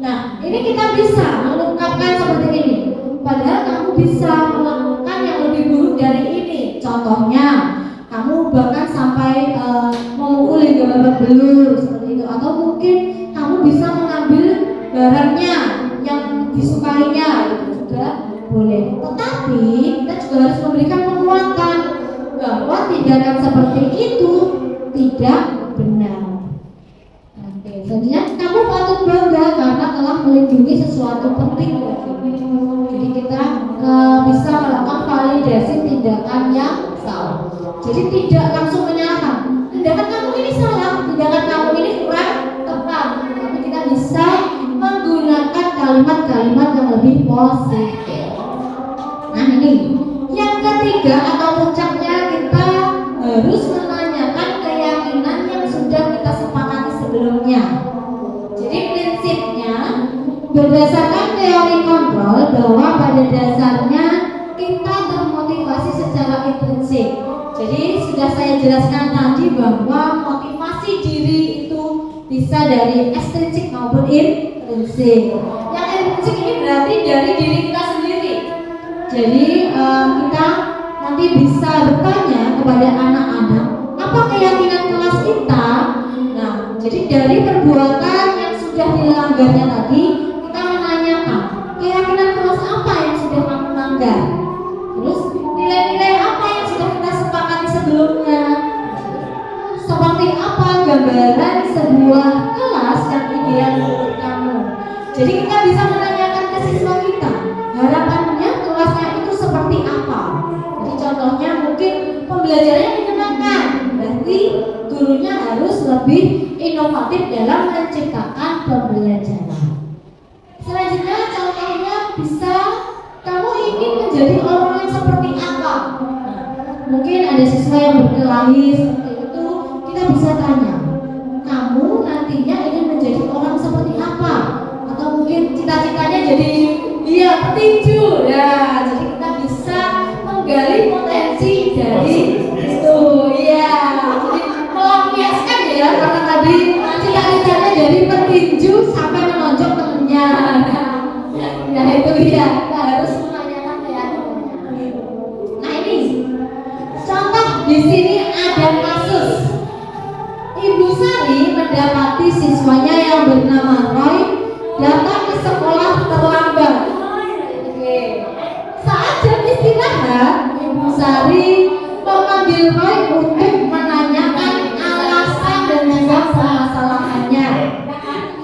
Nah, ini kita bisa mengungkapkan seperti ini. Padahal kamu bisa melakukan yang lebih buruk dari ini. Contohnya, kamu bahkan sampai memukul hingga babak belur seperti itu. Atau mungkin kamu bisa mengambil barangnya yang disukainya, itu juga boleh. Tetapi kita juga harus memberikan penguatan bahwa tindakan seperti itu tidak benar. Oke, selanjutnya kamu patut bangga karena telah melindungi sesuatu penting. Jadi kita bisa melakukan validasi tindakan yang salah. Jadi tidak langsung menyalahkan. Tindakan kamu ini salah, tindakan kamu ini kurang tepat. Tapi kita bisa menggunakan kalimat-kalimat yang lebih positif. Nah ini yang ketiga atau puncaknya, kita harus menanyakan keyakinan yang sudah kita sepakati sebelumnya. Jadi prinsipnya berdasarkan teori kontrol bahwa pada dasarnya kita termotivasi secara intrinsik. Jadi sudah saya jelaskan tadi bahwa motivasi diri itu bisa dari ekstrinsik maupun intrinsik. Yang intrinsik ini berarti dari diri kita sendiri. Jadi kita nanti bisa bertanya kepada anak-anak, apa keyakinan kelas kita? Nah, jadi dari perbuatan yang sudah dilanggarnya tadi, kita menanyakan keyakinan kelas apa yang sudah kamu langgar. Terus nilai-nilai apa yang sudah kita sepakati sebelumnya. Seperti apa gambaran sebuah kelas yang ideal untuk kamu. Jadi kita bisa menanyakan ke siswa kita, harapannya kelasnya itu seperti apa. Jadi contohnya mungkin pembelajarannya menyenangkan, berarti gurunya harus lebih inovatif dalam menciptakan pembelajaran. Selanjutnya contohnya bisa kamu ingin menjadi orang yang seperti apa. Mungkin ada siswa yang berkelahi seperti itu, kita bisa tanya, kamu nantinya ingin menjadi orang seperti apa? Atau mungkin cita-citanya jadi petinju. Ya, jadi kita bisa menggali potensi dari itu. Ya, jadi melampiaskan ya, karena tadi cita-citanya jadi petinju sampai menonjok temennya. Nah itu ya, kita harus menanyakan keyakinannya. Nah ini contoh di sini ada kasus Ibu Sari mendapati siswanya yang bernama Roy datang ke sekolah terlambat. Oke. Saat jam istirahat, Ibu Sari memanggil Roy untuk menanyakan alasan dan juga permasalahannya.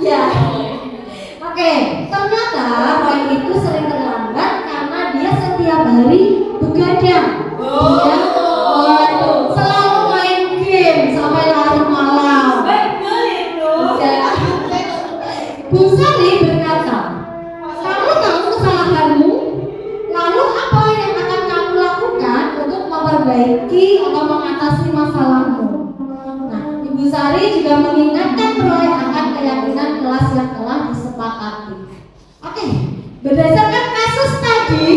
Ya. Oke, ternyata Roy itu sering terlambat karena dia setiap hari begadang. Dia selalu main game sampai larut malam. Ya. Bu Sari berkata, kamu tahu kesalahanmu? Lalu apa yang akan kamu lakukan untuk memperbaiki atau mengatasi masalahmu? Nah, Ibu Sari juga mengingatkan Roy akan keyakinan kelas yang telah disepakati. Oke, berdasarkan kasus tadi,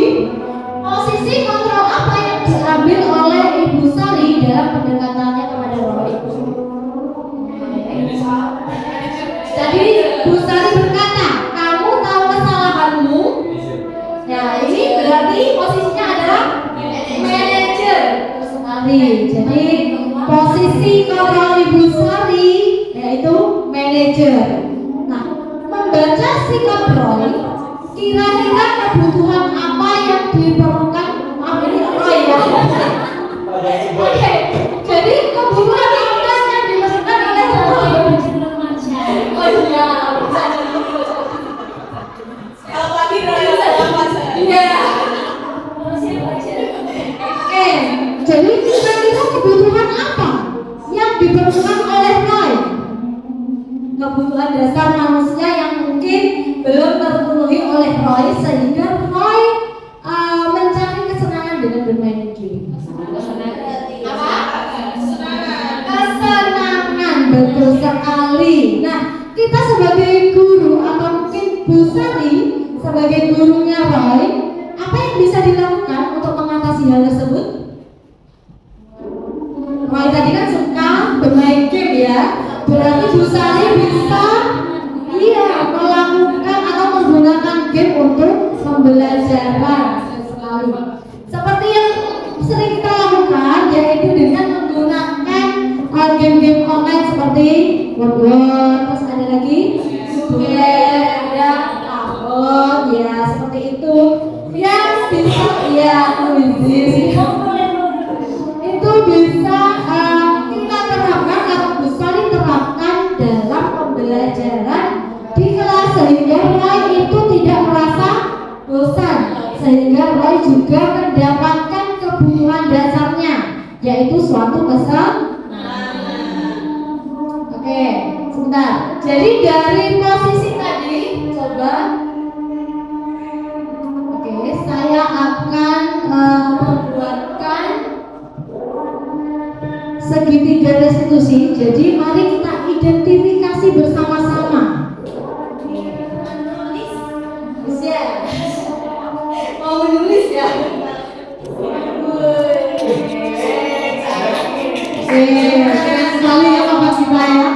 posisi kontrol apa yang diambil oleh Ibu Sari dalam pendekatannya kepada Roy? Jadi Bu Sari berkata, kamu tahu kesalahanmu? Nah ini berarti posisinya adalah manajer Sari. Jadi posisi kontrol Ibu Sari yaitu manajer. Nah, membaca sikap Roy, kira-kira kebutuhan apa yang diperlukan? Roy ya. Oke, jadi kebutuhan apa yang diperlukan oleh Roy? Oh iya, bisa jadi. Kalau pagi Roy iya. Oke, jadi kira-kira kebutuhan apa yang diperlukan oleh Roy? Kebutuhan dasar manusia yang mungkin belum terpenuhi oleh Roy, sehingga Roy mencari kesenangan dengan bermain game. Apa? Kesenangan, betul sekali. Nah, kita sebagai guru atau mungkin Bu Sari sebagai gurunya Roy, apa yang bisa dilakukan untuk mengatasi hal tersebut? Roy tadi kan suka bermain game ya, berarti Bu Sari bisa melakukan atau menggunakan game untuk pembelajaran sekali. Seperti yang sering kita lakukan, yaitu dengan menggunakan game-game online seperti Word, terus ada lagi ada Tabot, ya seperti itu. Yang bisa itu bisa kita terapkan sehingga Roy juga mendapatkan kebutuhan dasarnya, yaitu suatu kesenangan. Oke, sebentar. Jadi dari posisi tadi, coba. Oke, saya akan membuatkan segitiga restitusi. Jadi mari kita identifikasi bersama-sama. Bisa? Mau menulis ya? Keren sekali ya Bapak kita ya.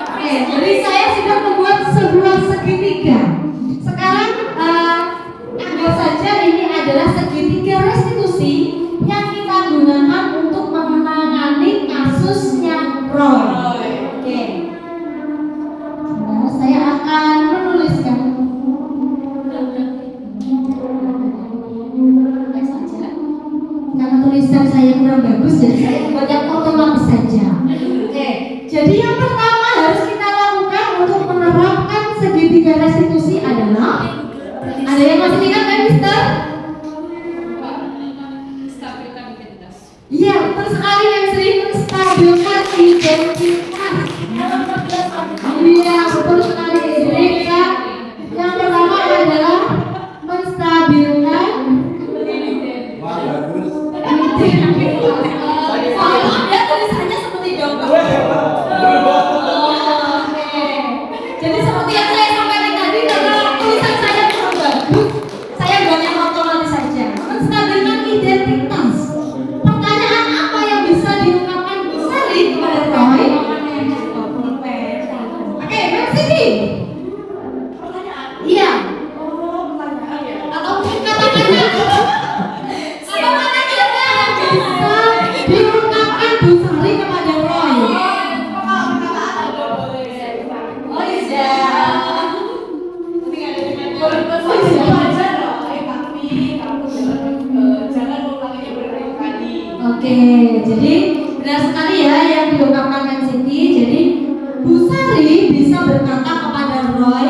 Oke, jadi saya sudah membuat sebuah segitiga. Sekarang anggap saja ini adalah segitiga restitusi yang kita gunakan untuk menangani kasusnya Roy. Oke. Nah, saya akan menuliskan. Karena tulisan saya kurang bagus, jadi saya banyak otomatis saja. Oke. Jadi yang pertama harus kita lakukan untuk menerapkan segitiga restitusi adalah, ada yang masih ingat kan, Mister? Stabilkan identitas. Iya, betul sekali, yang sering menstabilkan identitas. Iya, betul sekali. Jadi kita yang pertama adalah menstabilkan Wah, bagus. soalnya dia tulisannya seperti domba. Oke. Jadi seperti yang saya sampaikan tadi, karena tulisan saya kurang bagus, saya banyak otomatis saja. Menstabilkan identitas. Pertanyaan apa yang bisa diungkapkan Bu Sari kepada Roy? Oke, Mbak Siti. Iya. Atau mungkin kata-kata yang bisa diungkapkan Bu Sari kepada Roy. Oh iya. Oke, jadi benar sekali ya yang diungkapkan Mbak Siti. Jadi Bu Sari bisa berkata kepada Roy,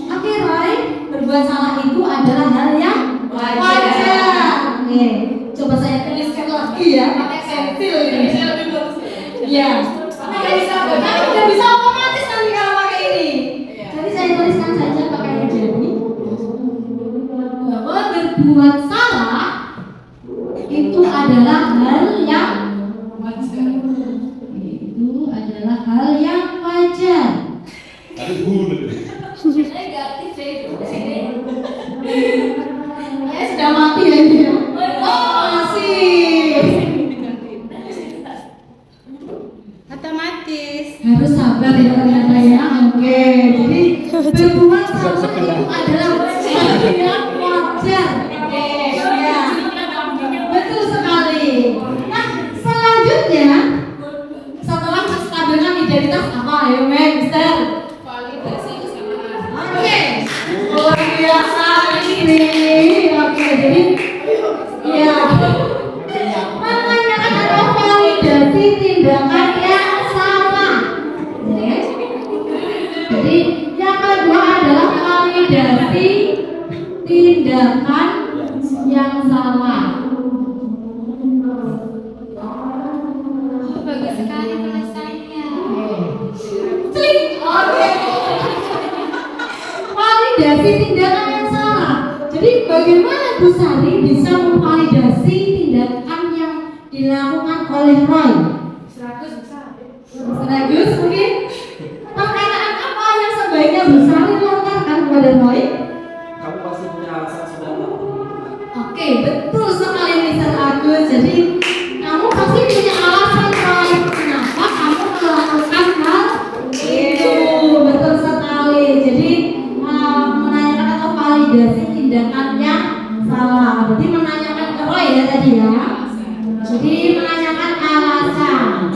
oke Roy, berbuat salah itu adalah hal yang wajar. Oke, coba saya tuliskan lagi ya, pakai pensil ini. Iya. Kamu udah bisa otomatis nanti kalau pakai ini. Jadi saya tuliskan saja pakai jadi bahwa berbuat salah itu adalah hal yang wajar. Itu adalah hal yang wajar. Sudah mati ya dia. Oh masih. Otomatis. Harus sabar ya ternyata ya. Oke, jadi berbuat salah itu adalah hal yang wajar. Oke, ya. Betul sekali. Nah, selanjutnya setelah menstabilkan identitas apa? Ayo, Mister. Validasi kesamaan. Oke, luar biasa ini. Oke, jadi ya menanyakan atau validasi tindakan yang sama. Oke. Jadi yang kedua adalah validasi tindakan yang salah. Bagus sekali tulisannya. Klik. Oke. Validasi tindakan yang salah. Jadi bagaimana Bu Sari bisa memvalidasi tindakan yang dilakukan oleh Roy? 100 bisa. 100 mungkin. Perkataan apa yang sebaiknya Bu Sari lontarkan kepada Roy? Kamu pasti punya alasan sudah Oke, betul sekali Mr. Agus. Jadi kamu pasti punya alasan Roy kenapa kamu melakukan hal itu. Betul sekali. Jadi menanyakan atau validasi tindakan yang salah. Berarti menanyakan ke Roy ya tadi ya. Jadi menanyakan alasan.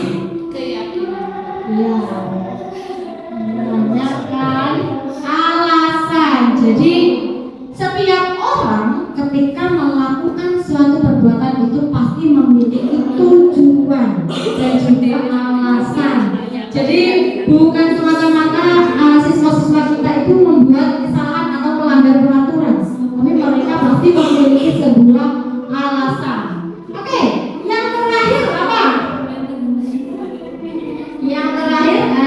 Keyakinan. Iya. Menanyakan alasan. Jadi setiap orang ketika melakukan suatu perbuatan itu pasti memiliki tujuan dan juga alasan. Jadi bukan semata-mata siswa-siswa kita itu membuat kesalahan atau melanggar peraturan, tapi mereka pasti memiliki sebuah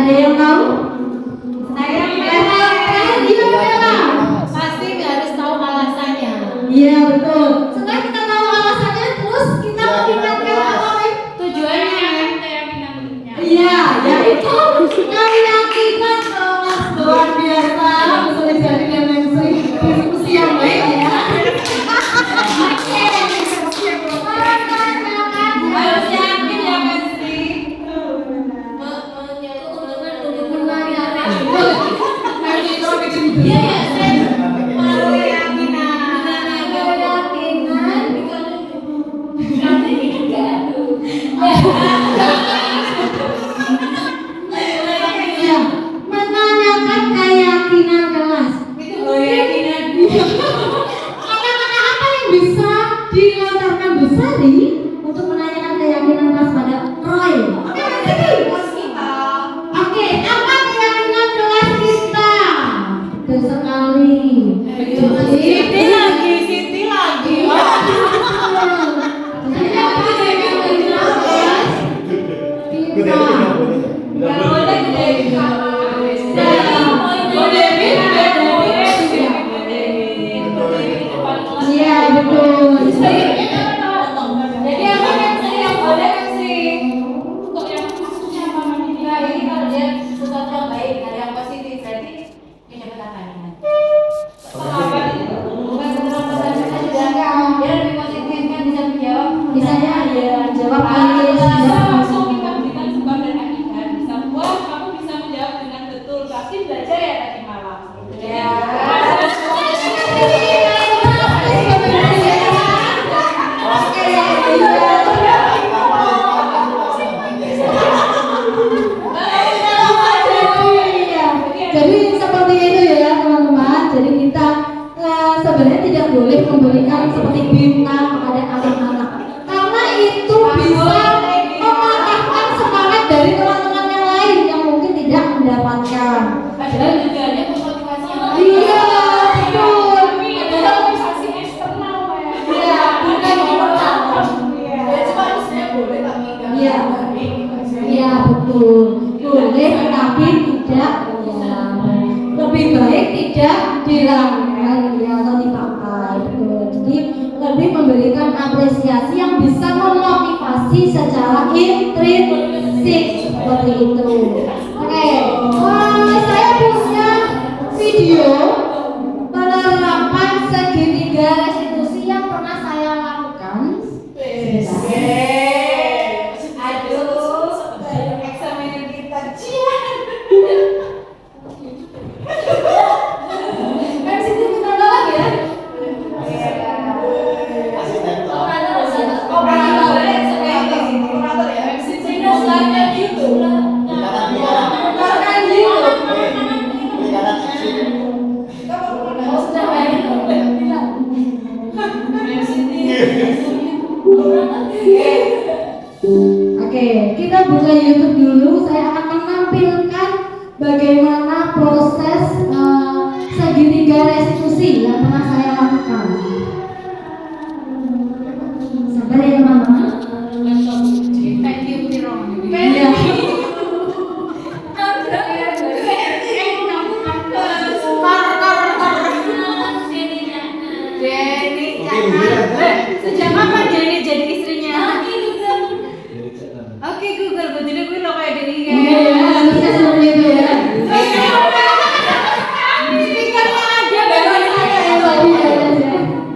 Ada yang tahu? Saya gimana? Pasti harus tahu alasannya. Iya betul. Setelah kita tahu alasannya, terus kita mengingatkan apa? Tujuannya keyakinannya. Iya, yaitu keyakinan kelas luar biasa. Bisa dijadikan MC diskusi yang baik ya. Harus yakin ya MC. Iya ya, ya, menanyakan keyakinan kelas. Kata-kata apa yang bisa dilontarkan Besari untuk menanyakan keyakinan kelas pada Roy? Oke, apa keyakinan kelas kita? Betul sekali. Siti lagi. Jadi apa keyakinan kelas kita? Iya betul. Jadi apa yang boleh sih? Kok yang maksudnya apa namanya? Nah, ini kalau dia sesuatu yang baik, ada yang positif, berarti ini dapat apa ini? Bukan tentang pesan juga, dia lebih positif kan bisa menjawab. Misalnya ada jawab Bisa langsung kita berikan sebab dan akibat. Bisa buat kamu bisa menjawab dengan betul. Pasti belajar ya tadi malam. Ya. Jadi seperti itu ya teman-teman. Jadi kita sebenarnya tidak boleh memberikan seperti bintang kepada anak-anak, karena itu bisa mematahkan semangat dari teman-teman yang lain yang mungkin tidak mendapatkan. Padahal juga ada motivasi yang lain. Iya betul. Ada organisasi eksternal ya. Iya bukan orang. Ya cuma harusnya boleh tapi enggak. Iya. Iya betul. Boleh tetapi tidak ya, lebih baik tidak dilakukan ya atau dipakai. Betul. Jadi lebih memberikan apresiasi yang bisa memotivasi secara intrinsik seperti itu. Oke. Saya punya video penerapan segitiga restitusi yang pernah saya lakukan. Aduh, eksamen kita Situ kita tolak ya. Oke, kita buka YouTube dulu. Saya akan menampilkan bagaimana proses segitiga restitusi yang pernah saya lakukan. Sabar ya teman-teman. Iya. Sejak kapan Jenny jadi istrinya? Oke Google, jadi gue lo kayak gini Iya ya, harusnya seperti itu ya. Speakernya aja Baru saya yang tadi ya.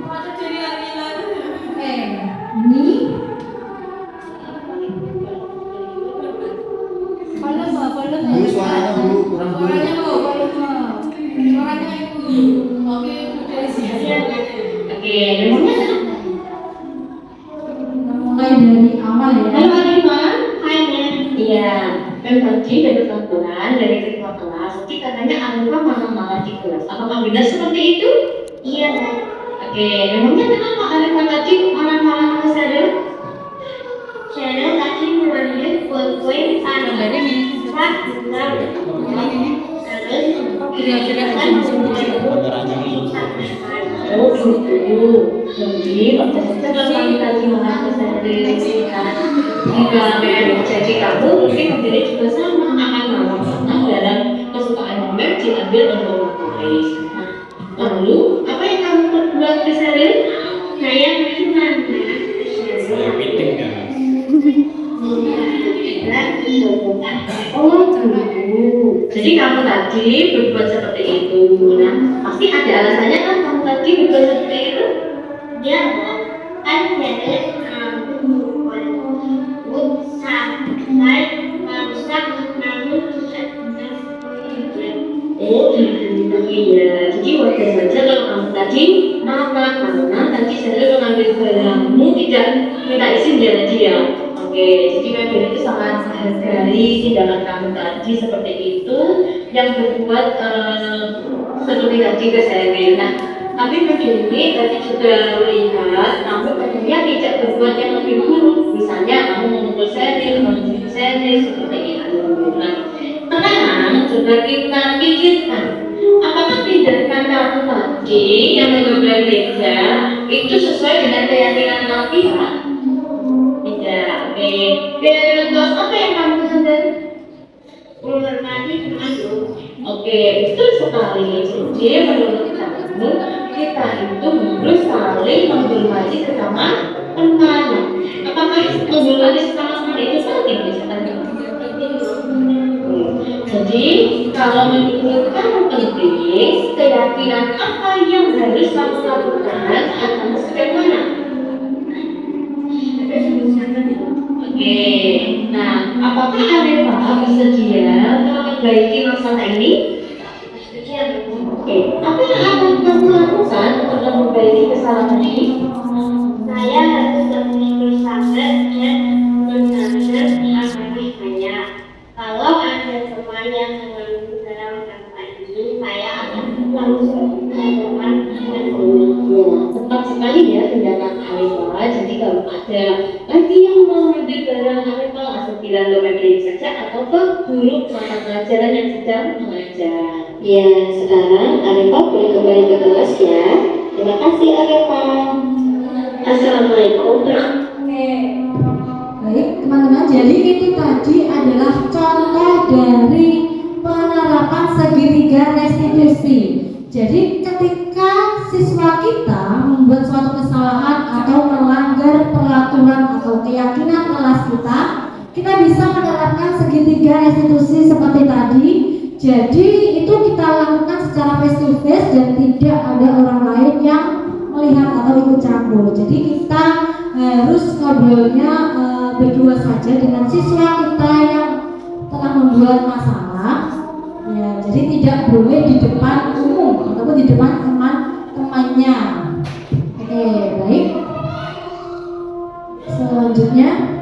Masa jadi lagi-lagi. Ini Bu, suaranya Bu, kurang Bu. Suaranya ibu. Oke, dari sini. mulai dari awal ya. Halo adik-adik, hai Nen. Iya, kan tadi dari kelas dari ketua kelas, nanti katanya Alfa marah-marah di kelas. Apakah benar seperti itu? Iya, Nen. Oke, memangnya kenapa Alfa tadi marah-marah ke Shadow? Shadow tadi mengambil poin-poin dari surat benar. Oh gitu. Jadi setelah kami tadi mengaku dari jadi kamu mungkin menjadi juga sama akan marah. sambil membawahi. Lalu apa yang kamu perbuat keseharian? Saya meeting ya. Oh, jadi kamu tadi berbuat seperti itu. Nah, pasti ada alasannya kan kamu tadi berbuat seperti itu? Ya, kan jadi sampai merusak namun tidak iya. Jadi wajar saja kalau kamu tadi marah karena tadi saya mengambil barangmu tidak minta izin dari dia. Oke, jadi memang itu sangat menghargai tindakan kamu tadi seperti itu yang berbuat seperti tadi ke saya. Nah, tapi begini tadi juga melihat kamu tentunya tidak berbuat yang lebih buruk. Misalnya kamu memukul saya, menunjuk saya seperti itu. Nah, tenang, coba kita pikirkan. Apakah tindakan kamu tadi yang mengambil meja itu sesuai dengan keyakinan Al-Fatihah? Tidak. Oke. Terus apa yang kamu sadari? Menghormati temanmu. Oke, betul sekali. Jadi menurut kamu kita itu harus saling menghormati sesama teman. Apakah menghormati sesama teman itu penting misalkan? Jadi kalau menurut kamu penting, keyakinan apa yang harus kamu lakukan akan bagaimana? Oke, nah apakah Anda bersedia memperbaiki masalah ini? Oke, apa yang akan kamu lakukan untuk memperbaiki kesalahan ini? Saya harus lebih bersabar dan benar-benar mengamati banyak. Kalau ada teman yang mengganggu dalam masalah ini, saya akan langsung teman dan ya, tepat sekali ya tindakan Arifah. Jadi kalau ada lagi yang mau mengambil barang Arifah, langsung bilang ke pembeli saja atau ke guru mata pelajaran yang sedang mengajar. Ya, sekarang Arifah boleh kembali ke kelas ya. Terima kasih Arifah. Assalamualaikum. Baik teman-teman, jadi itu tadi adalah contoh dari penerapan segitiga restitusi. Jadi ketika siswa kita membuat suatu kesalahan atau melanggar peraturan atau keyakinan kelas kita bisa menerapkan segitiga restitusi seperti tadi. Jadi itu kita lakukan secara face to face dan tidak ada orang lain yang melihat atau ikut campur. Jadi kita harus ngobrolnya berdua saja dengan siswa kita yang telah membuat masalah. Ya, jadi tidak boleh di depan umum ataupun di depan teman-temannya. Oke, baik. Selanjutnya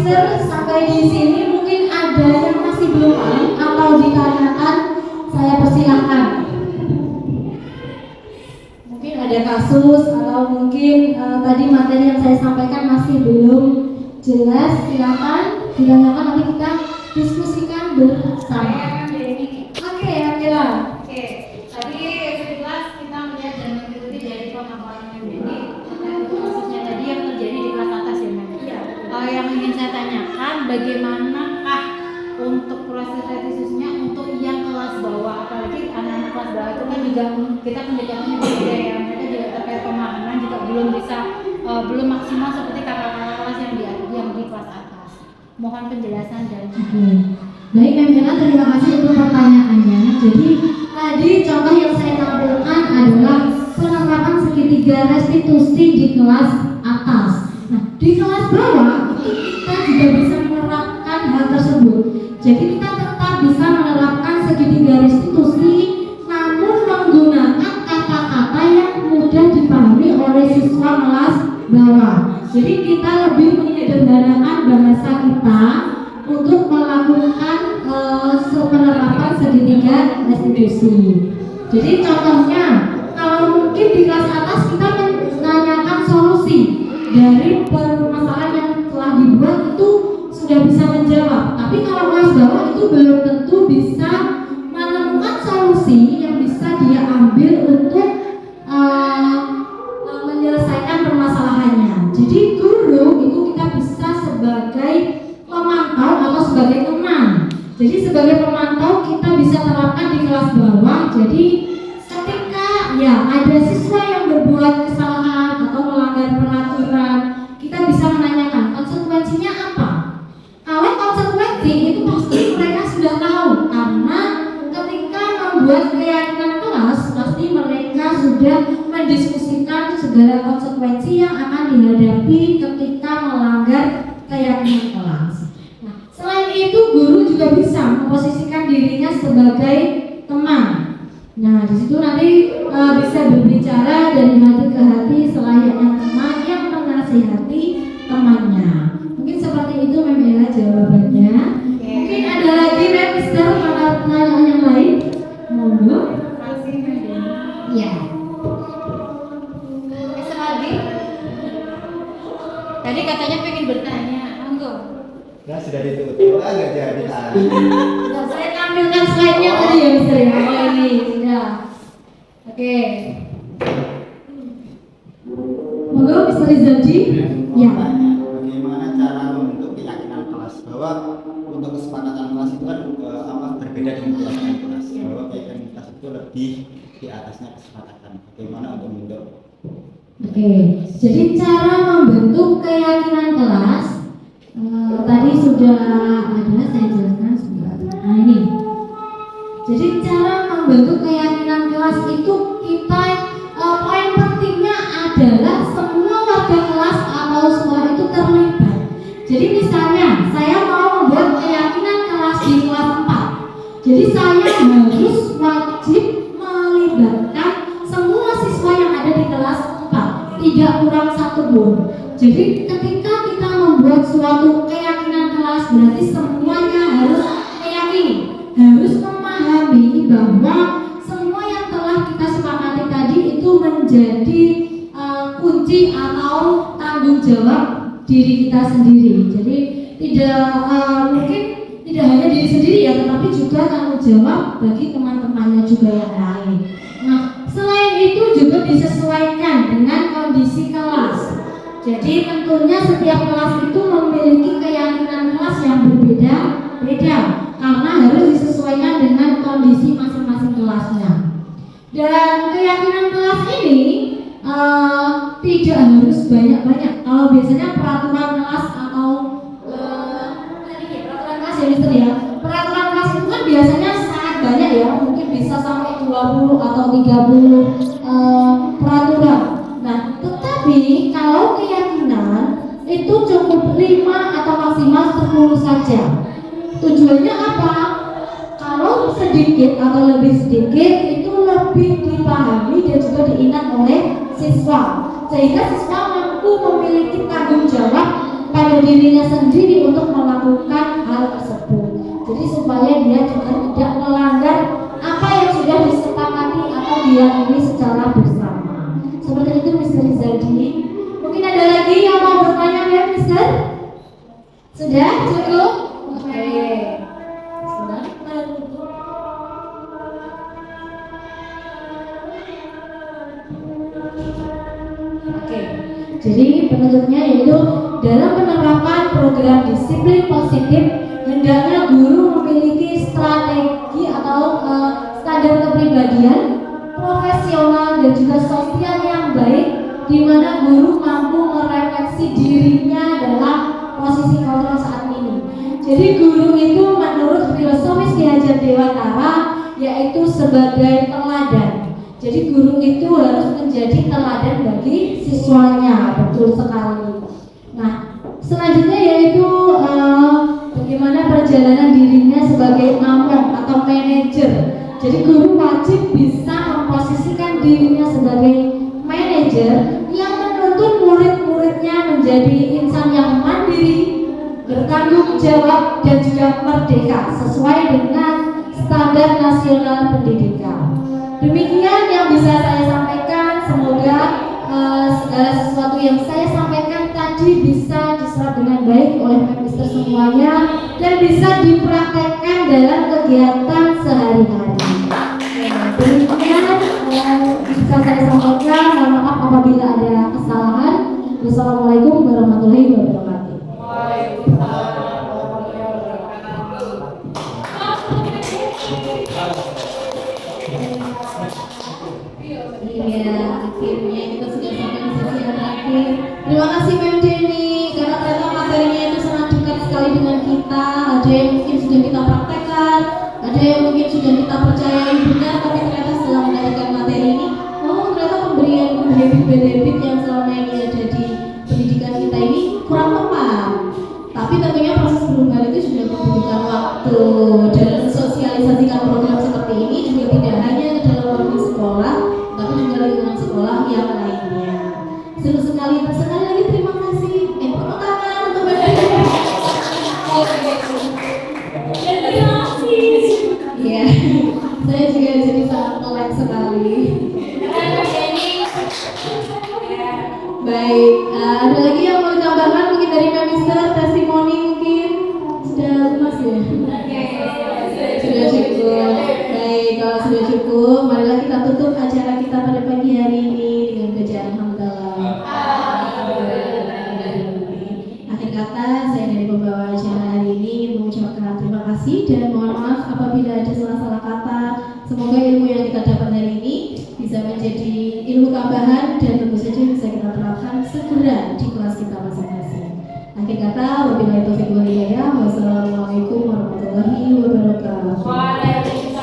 bisa sampai di sini mungkin ada yang masih belum paham atau ditanyakan, saya persilahkan. Mungkin ada kasus atau mungkin tadi materi yang saya sampaikan masih belum jelas, silakan ditanyakan, nanti kita diskusikan bersama. Oke, Akila. Oke, tadi sekelas kita melihat dan mengikuti dari pemaparan Mendeni khususnya tadi yang terjadi di kelas atas ya, Mem. Yang ingin saya tanyakan, bagaimanakah untuk proses restitusinya untuk yang kelas bawah, apalagi anak-anak kelas bawah itu kan juga kita pendekatannya berbeda ya, mereka juga terkait pemahaman juga belum bisa belum maksimal seperti kakak-kakak kelas yang di kelas atas. Mohon penjelasan dari Baik, Mem, terima kasih untuk pertanyaannya. Jadi tadi contoh yang saya tampilkan adalah penerapan segitiga restitusi di kelas atas. Nah, di kelas bawah itu kita juga bisa menerapkan hal tersebut. Jadi kita tetap bisa menerapkan segitiga restitusi, namun menggunakan kata-kata yang mudah dipahami oleh siswa kelas bawah. Jadi kita lebih menyederhanakan bahasa kita untuk melakukan penerapan segitiga restitusi. Jadi contohnya, kalau mungkin di kelas atas kita menanyakan solusi dari permasalahan yang telah dibuat itu sudah bisa menjawab. Tapi kalau kelas bawah itu belum tentu bisa menemukan solusi yang bisa dia ambil untuk menyelesaikan permasalahannya. Jadi guru itu kita bisa sebagai pemantau atau sebagai teman. Jadi sebagai pemantau kita bisa terapkan di kelas bawah. Jadi ketika ya ada siswa yang berbuat kesalahan atau melanggar peraturan, kita bisa menanyakan konsekuensinya apa. Kalau konsekuensi itu pasti mereka sudah tahu, karena ketika membuat keyakinan kelas pasti mereka sudah mendiskusikan segala konsekuensi yang akan dihadapi ketika melanggar keyakinan kelas. Nah, selain itu guru juga bisa memposisikan dirinya sebagai teman. Nah, di situ nanti bisa berbicara dari hati ke hati selayaknya teman yang menasihati temannya. Mungkin seperti itu Mem Ella jawabannya. Mungkin ada lagi Mem Mister pertanyaan yang lain? Monggo. Ya. Bisa lagi? Tadi katanya pengen bertanya, monggo. Nah, sudah ditutup, nggak jadi. Nah, saya tampilkan slide-nya tadi ya Mister ya. Oh ini sudah. Oke. Monggo Mister Rizaldi. Ya. Bagaimana cara membentuk keyakinan kelas bahwa untuk kesepakatan kelas itu kan berbeda dengan keyakinan kelas, bahwa keyakinan kelas itu lebih di atasnya kesepakatan. Bagaimana untuk membentuk? Oke. Jadi cara membentuk keyakinan kelas tadi sudah ada, saya jelaskan sebentar. Nah ini. Jadi cara membentuk keyakinan kelas itu kita poin pentingnya adalah semua warga kelas atau sekolah itu terlibat. Jadi misalnya saya mau membuat keyakinan kelas di kelas 4. Jadi saya harus wajib melibatkan semua siswa yang ada di kelas 4, tidak kurang satu pun. Jadi ketika kita membuat suatu keyakinan kelas berarti semuanya harus meyakini, harus memahami bahwa semua yang telah kita sepakati tadi itu menjadi kunci atau tanggung jawab diri kita sendiri. Jadi mungkin tidak hanya diri sendiri ya, tetapi juga tanggung jawab bagi teman-temannya juga yang lain. Nah, selain itu juga disesuaikan dengan kondisi kelas. Jadi tentunya setiap kelas itu memiliki keyakinan kelas yang berbeda-beda karena harus disesuaikan dengan kondisi masing-masing kelasnya. Dan keyakinan kelas ini tidak harus banyak-banyak. Kalau biasanya peraturan kelas atau peraturan kelas ya Mister ya. Peraturan kelas itu kan biasanya sangat banyak ya, mungkin bisa sampai 20 atau 30 peraturan. Nah, tetapi kalau keyakinan itu cukup 5 atau maksimal 10 saja. Tujuannya apa? Kalau sedikit atau lebih sedikit itu lebih dipahami dan juga diingat oleh siswa, sehingga siswa mampu memiliki tanggung jawab pada dirinya sendiri untuk melakukan hal tersebut. Jadi supaya dia juga tidak melanggar apa yang sudah disepakati atau diyakini secara bersama. Seperti itu Mr. Rizaldi. Mungkin ada lagi yang mau bertanya ya Mr.? Sudah cukup? Oke. Sudah. Oke. Jadi penutupnya yaitu dalam penerapan program disiplin positif hendaknya guru memiliki strategi atau standar kepribadian profesional dan juga sosial yang baik, di mana guru mampu merefleksi dirinya dalam posisi kontrol saat ini. Jadi guru itu menurut filosofis Ki Hajar Dewantara yaitu sebagai teladan. Jadi guru itu harus menjadi teladan bagi siswanya, betul sekali. Nah, selanjutnya yaitu bagaimana perjalanan dirinya sebagai among atau manajer. Jadi guru wajib bisa memposisikan dirinya sebagai manajer yang menuntun murid-muridnya menjadi insan yang mandiri, bertanggung jawab dan juga merdeka sesuai dengan standar nasional pendidikan. Demikian yang bisa saya sampaikan. Semoga segala sesuatu yang saya sampaikan tadi bisa diserap dengan baik oleh Memister semuanya dan bisa dipraktekkan dalam kegiatan sehari-hari. Demikian bisa saya sampaikan. Mohon maaf apabila ada kesalahan. Wassalamualaikum warahmatullahi wabarakatuh. Iya, akhirnya kita sudah sampai di sesi yang terakhir. Terima kasih Mem Denny karena ternyata materinya itu sangat dekat sekali dengan kita. Ada yang mungkin sudah kita praktekkan, ada yang mungkin sudah kita percayai benar, tapi ternyata setelah mendapatkan materi ini, oh ternyata pemberian habit-habit yang selama ini ada di pendidikan kita ini kurang tepat. Tapi tentunya proses perubahan itu juga membutuhkan waktu dan sosialisasikan program seperti ini juga tidak hanya ke dalam lingkungan sekolah, tapi juga lingkungan sekolah yang lainnya. Seru sekali lagi terima kasih. Tepuk tangan untuk Mbak Dewi. Terima kasih. Iya, saya juga jadi sangat melek sekali. Baik, ada lagi yang mau ditambahkan mungkin dari Memister, testimoni mungkin sudah lunas ya? Sudah cukup. Baik, kalau sudah cukup, marilah kita tutup acara kita pada pagi hari ini dengan bacaan hamdalah. Akhir kata, saya dari pembawa acara hari ini mengucapkan terima kasih dan mohon maaf apabila ada salah-salah kata. Semoga ilmu yang kita dapat hari ini bisa menjadi ilmu tambahan dan tentu saja bisa kita terapkan segera di kelas kita masing-masing. Akhir kata, wabillahi taufiq wal hidayah. Wassalamualaikum warahmatullahi wabarakatuh. Waalaikumsalam.